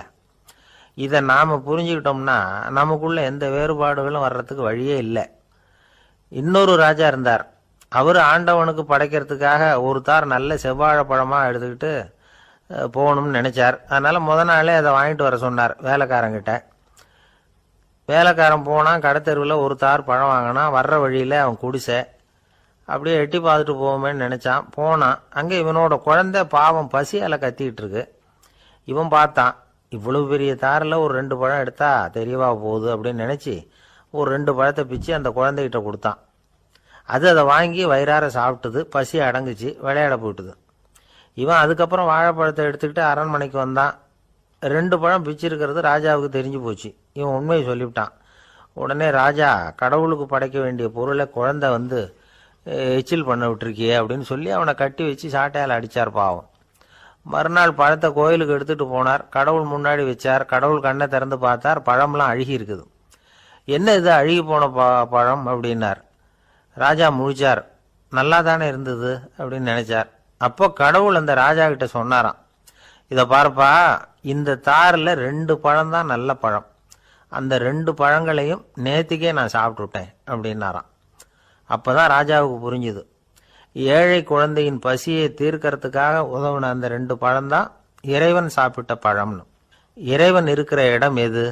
S2: இதை நாம புரிஞ்சுக்கிட்டோம்னா நமக்குள்ள எந்த வேறுபாடுகளும் வர்றதுக்கு வழியே இல்லை. இன்னொரு ராஜா இருந்தார். அவர் ஆண்டவனுக்கு படைக்கிறதுக்காக ஒரு தார் நல்ல செவ்வாழைப்பழமா எடுத்துக்கிட்டு போகணும்னு நினைச்சார். அதனால முத நாளே அதை வாங்கிட்டு வர சொன்னார் வேலைக்காரங்கிட்ட. வேலைக்காரன் போனான், கடைத்தெருவில் ஒரு தார் பழம் வாங்கினான். வர்ற வழியில அவன் குடிசை. அப்படியே எட்டி பார்த்துட்டு போவோமேன்னு நினைச்சான். போனான். அங்கே இவனோட குழந்தை பாவம் பசியால கத்திக்கிட்டு இருக்கு. இவன் பார்த்தான், இவ்வளவு பெரிய தாரில் ஒரு 2 பழம் எடுத்தா தெரியவா போகுது அப்படின்னு நினைச்சு ஒரு 2 பழத்தை பிச்சு அந்த குழந்தைகிட்ட கொடுத்தான். அதை வாங்கி வயிறார சாப்பிட்டுது. பசி அடங்குச்சு, விளையாட போயிட்டுது. இவன் அதுக்கப்புறம் வாழைப்பழத்தை எடுத்துக்கிட்டு அரண்மனைக்கு வந்தான். 2 பழம் பிச்சிருக்கிறது ராஜாவுக்கு தெரிஞ்சு போச்சு. இவன் உண்மையை சொல்லிவிட்டான். உடனே ராஜா, கடவுளுக்கு படைக்க வேண்டிய பொருளை குழந்தை எச்சில் பண்ண விட்டுருக்கியே அப்படின்னு சொல்லி அவனை கட்டி வச்சு சாட்டையால் அடிச்சார் பாவம். மறுநாள் பழத்தை கோயிலுக்கு எடுத்துட்டு போனார். கடவுள் முன்னாடி வச்சார். கடவுள் கண்ணை திறந்து பார்த்தார், பழம்லாம் அழுகி இருக்குது. என்ன இது அழுகி போன பழம் அப்படின்னார். ராஜா முழிச்சார். நல்லா தானே இருந்தது அப்படின்னு நினைச்சார். அப்போ கடவுள் அந்த ராஜா கிட்ட சொன்னாராம், இதை பார்ப்பா, இந்த தாரில் 2 பழம் தான் நல்ல பழம். அந்த 2 பழங்களையும் நேத்திக்கே நான் சாப்பிட்டுட்டேன் அப்படின்னாராம். அப்பதான் ராஜாவுக்கு புரிஞ்சுது, ஏழை குழந்தையின் பசியை தீர்க்கறதுக்காக உதவுன அந்த 2 பழம்தான் இறைவன் சாப்பிட்ட பழம்னு. இறைவன் இருக்கிற இடம் எது?